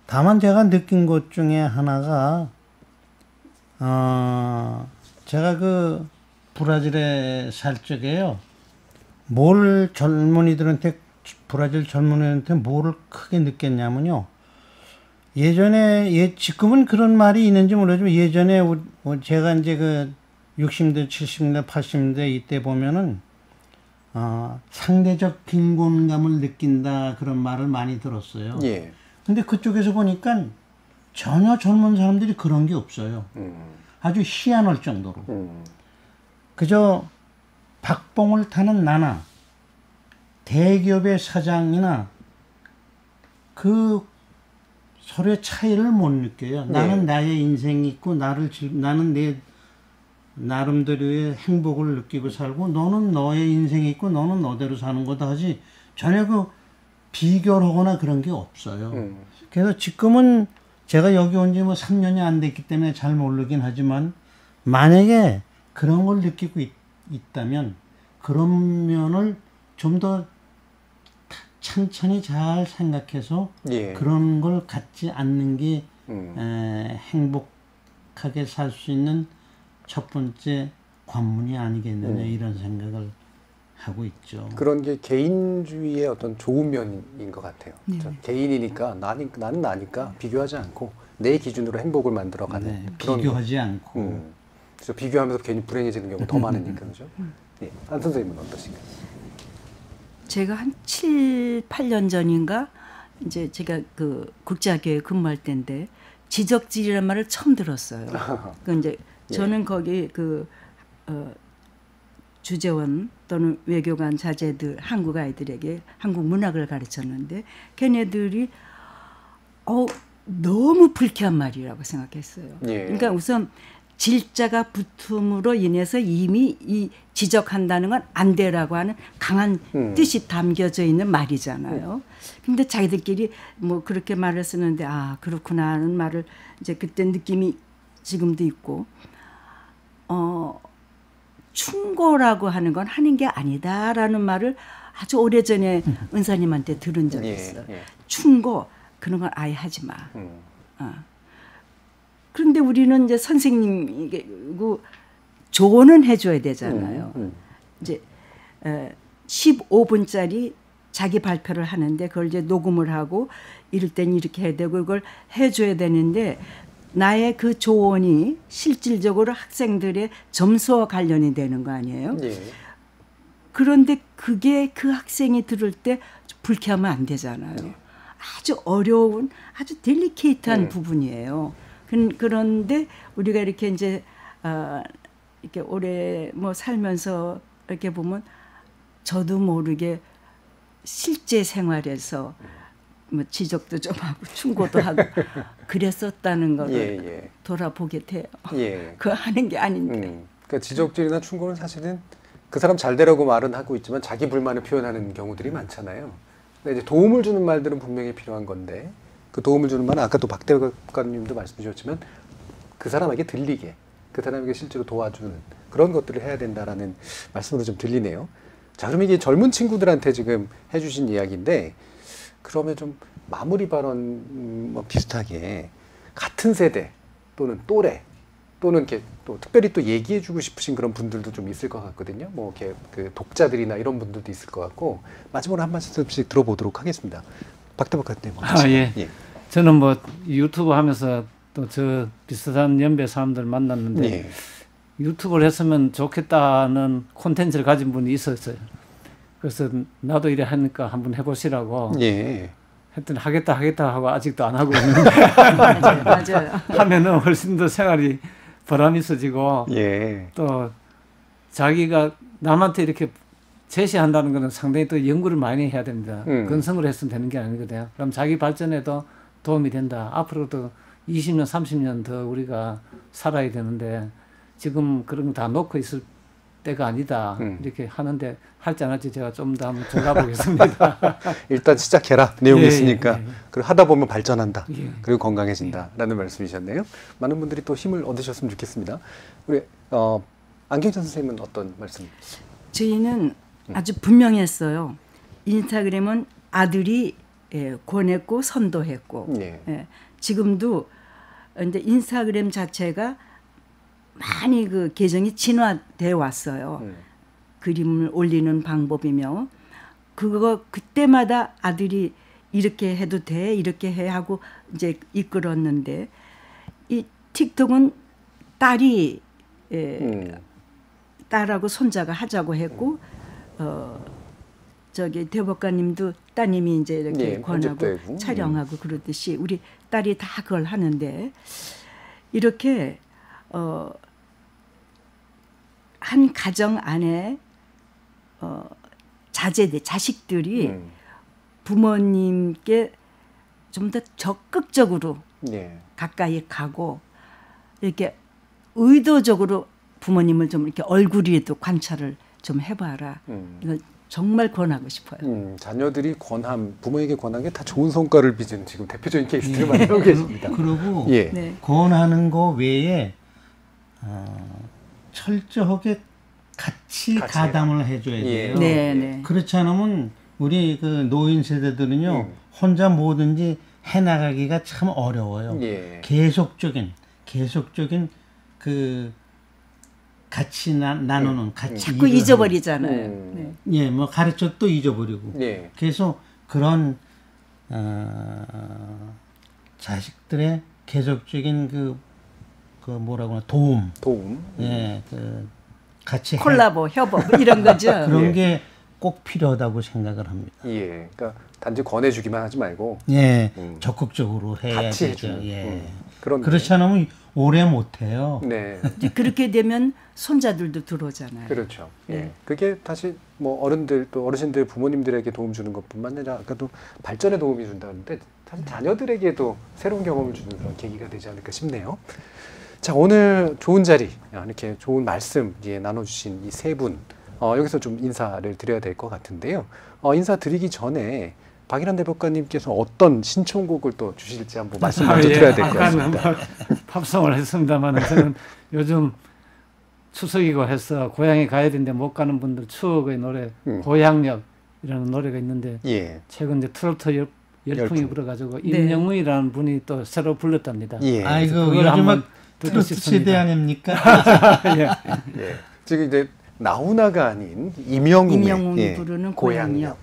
다만 제가 느낀 것 중에 하나가 제가 그 브라질에 살 적에요. 뭘 브라질 젊은이들한테 뭐를 크게 느꼈냐면요. 예전에 지금은 그런 말이 있는지 모르지만 예전에 제가 이제 그 60대, 70대, 80대 이때 보면은 상대적 빈곤감을 느낀다 그런 말을 많이 들었어요. 예. 근데 그쪽에서 보니까 전혀 젊은 사람들이 그런 게 없어요. 아주 희한할 정도로. 그저 박봉을 타는 나나 대기업의 사장이나 그 서로의 차이를 못 느껴요. 나는 나의 인생이 있고 나는 내 나름대로의 행복을 느끼고 살고 너는 너의 인생이 있고 너는 너대로 사는 거다 하지 전혀 그 비교를 하거나 그런 게 없어요. 그래서 지금은 제가 여기 온 지 뭐 3년이 안 됐기 때문에 잘 모르긴 하지만 만약에 그런 걸 느끼고 있다면 그런 면을 좀 더 천천히 잘 생각해서 그런 걸 갖지 않는 게 행복하게 살 수 있는 첫 번째 관문이 아니겠느냐 이런 생각을 하고 있죠. 그런 게 개인주의의 어떤 좋은 면인 것 같아요. 개인이니까 나는 나니까 비교하지 않고 내 기준으로 행복을 만들어가는 그런 비교하지 않고 그래서 비교하면서 괜히 불행해지는 경우가 더 많으니까 그죠? 네. 안 선생님은 어떠신가요? 제가 한 7, 8년 전인가 이제 제가 그 국제학교에 근무할 때인데 지적질이라는 말을 처음 들었어요. 그 이제 저는 거기 그 주재원 또는 외교관 자제들 한국 아이들에게 한국 문학을 가르쳤는데 걔네들이 너무 불쾌한 말이라고 생각했어요. 그러니까 우선 질자가 붙음으로 인해서 이미 이 지적한다는 건 안 되라고 하는 강한 뜻이 담겨져 있는 말이잖아요. 근데 자기들끼리 뭐 그렇게 말을 쓰는데 아 그렇구나 하는 말을 이제 그때 느낌이 지금도 있고 충고라고 하는 건 하는 게 아니다라는 말을 아주 오래전에 은사님한테 들은 적이 있어요. 충고 그런 건 아예 하지 마. 그런데 우리는 이제 선생님이고 조언은 해줘야 되잖아요. 이제 15분짜리 자기 발표를 하는데 그걸 이제 녹음을 하고 이럴 땐 이렇게 해야 되고 이걸 해줘야 되는데 나의 그 조언이 실질적으로 학생들의 점수와 관련이 되는 거 아니에요? 그런데 그게 그 학생이 들을 때 불쾌하면 안 되잖아요. 아주 어려운 아주 딜리케이트한 부분이에요. 그런데 우리가 이렇게 이제 이렇게 오래 뭐 살면서 이렇게 보면 저도 모르게 실제 생활에서 뭐 지적도 좀 하고 충고도 하고 그랬었다는 거를 돌아보게 돼요. 그거 하는 게 아닌데. 그러니까 지적질이나 충고는 사실은 그 사람 잘 되라고 말은 하고 있지만 자기 불만을 표현하는 경우들이 많잖아요. 근데 이제 도움을 주는 말들은 분명히 필요한 건데 그 도움을 주는 말은 아까 또 박대관님도 말씀 주셨지만 그 사람에게 들리게 그 사람에게 실제로 도와주는 그런 것들을 해야 된다라는 말씀으로 좀 들리네요. 자, 그럼 이게 젊은 친구들한테 지금 해주신 이야기인데 그러면 좀 마무리 발언 뭐 비슷하게 같은 세대 또는 또래 또는 이렇게 또 특별히 또 얘기해주고 싶으신 그런 분들도 좀 있을 것 같거든요. 뭐 이렇게 그 독자들이나 이런 분들도 있을 것 같고 마지막으로 한 말씀씩 들어보도록 하겠습니다. 박대박님. 예. 저는 뭐 유튜브 하면서 또 저 비슷한 연배 사람들 만났는데 유튜브를 했으면 좋겠다는 콘텐츠를 가진 분이 있었어요. 그래서 나도 이래 하니까 한번 해보시라고 했더니 하겠다 하고 아직도 안 하고 있는데 맞아요. 하면은 훨씬 더 생활이 보람 있어지고 또 자기가 남한테 이렇게 제시한다는 것은 상당히 또 연구를 많이 해야 됩니다. 건성으로 했으면 되는 게 아니거든요. 그럼 자기 발전에도 도움이 된다. 앞으로도 20년, 30년 더 우리가 살아야 되는데 지금 그런 거 다 놓고 있을 때가 아니다. 이렇게 하는데 할지 안 할지 제가 좀 더 한번 들어가 보겠습니다. 일단 시작해라. 내용이 예, 있으니까. 예, 예. 그리고 하다 보면 발전한다. 예. 그리고 건강해진다라는 말씀이셨네요. 많은 분들이 또 힘을 얻으셨으면 좋겠습니다. 우리 안경찬 선생님은 어떤 말씀? 저희는 아주 분명했어요. 인스타그램은 아들이 권했고 선도했고 지금도 이제 인스타그램 자체가 많이 그 계정이 진화돼 왔어요. 그림을 올리는 방법이며 그때마다 아들이 이렇게 해도 돼 이렇게 해 하고 이제 이끌었는데 이 틱톡은 딸이 딸하고 손자가 하자고 했고 저기 대법관님도 따님이 이제 이렇게 권하고 촬영하고 그러듯이 우리 딸이 다 그걸 하는데 이렇게 한 가정 안에 자식들이 부모님께 좀 더 적극적으로 가까이 가고 이렇게 의도적으로 부모님을 좀 이렇게 얼굴에도 관찰을 좀 해봐라. 이거 정말 권하고 싶어요. 자녀들이 부모에게 권한 게 다 좋은 성과를 빚은 지금 대표적인 케이스들을 만들고 계십니다. 그리고 권하는 거 외에 철저하게 같이 가담을 해줘야 돼요. 그렇지 않으면 우리 그 노인 세대들은요 혼자 뭐든지 해나가기가 참 어려워요. 계속적인 그 같이 나누는 같이 자꾸 잊어버리잖아요. 뭐 가르쳐 또 잊어버리고. 그래서 그런 자식들의 계속적인 그 뭐라고 하나 도움. 그 같이 콜라보, 협업 이런 거죠. 그런 게 꼭 필요하다고 생각을 합니다. 그러니까 단지 권해주기만 하지 말고. 적극적으로 해야 같이 되죠. 해주는. 그렇지 않으면 오래 못 해요. 그렇게 되면 손자들도 들어오잖아요. 그렇죠. 그게 다시 뭐 어른들 또 어르신들 부모님들에게 도움 주는 것뿐만 아니라 아까도 발전에 도움이 준다는데 사실 자녀들에게도 새로운 경험을 주는 그런 계기가 되지 않을까 싶네요. 자, 오늘 좋은 자리 이렇게 좋은 말씀 나눠주신 이 세 분 여기서 좀 인사를 드려야 될 것 같은데요. 인사드리기 전에 박일환 대법관님께서 어떤 신청곡을 또 주실지 한번 말씀 먼저 드려야 될 것 같습니다. 팝송을 했습니다만 저는 요즘 추석이고 해서 고향에 가야 되는데 못 가는 분들 추억의 노래 고향역이라는 노래가 있는데 최근 이제 트로트 열풍이 불어가지고 임영웅이라는 분이 또 새로 불렀답니다. 아이고 요즘 트로트 세대 아닙니까? 지금 이제 나훈아가 아닌 임영웅이 부르는 고향역.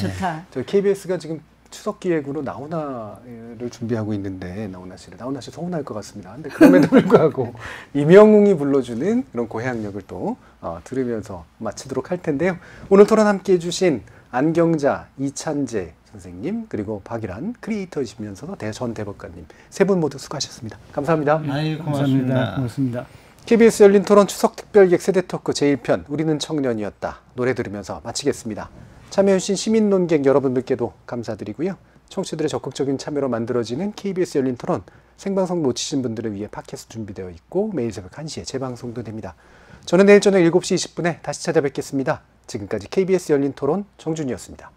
좋다. 저희 KBS가 지금 추석 기획으로 나훈아를 준비하고 있는데 나훈아 씨 서운할 것 같습니다. 근데 그럼에도 불구하고 임영웅이 불러주는 그런 고향역을 또 들으면서 마치도록 할 텐데요. 오늘 토론 함께해 주신 안경자, 이찬재 선생님 그리고 박일환 크리에이터이시면서도 전 대법관님 세 분 모두 수고하셨습니다. 감사합니다. 고맙습니다. 고맙습니다. KBS 열린 토론 추석 특별기획 세대토크 제1편 우리는 청년이었다. 노래 들으면서 마치겠습니다. 참여해주신 시민 논객 여러분들께도 감사드리고요. 청취들의 적극적인 참여로 만들어지는 KBS 열린 토론 생방송 놓치신 분들을 위해 팟캐스트 준비되어 있고 매일 새벽 1시에 재방송도 됩니다. 저는 내일 저녁 7시 20분에 다시 찾아뵙겠습니다. 지금까지 KBS 열린 토론 정준이었습니다.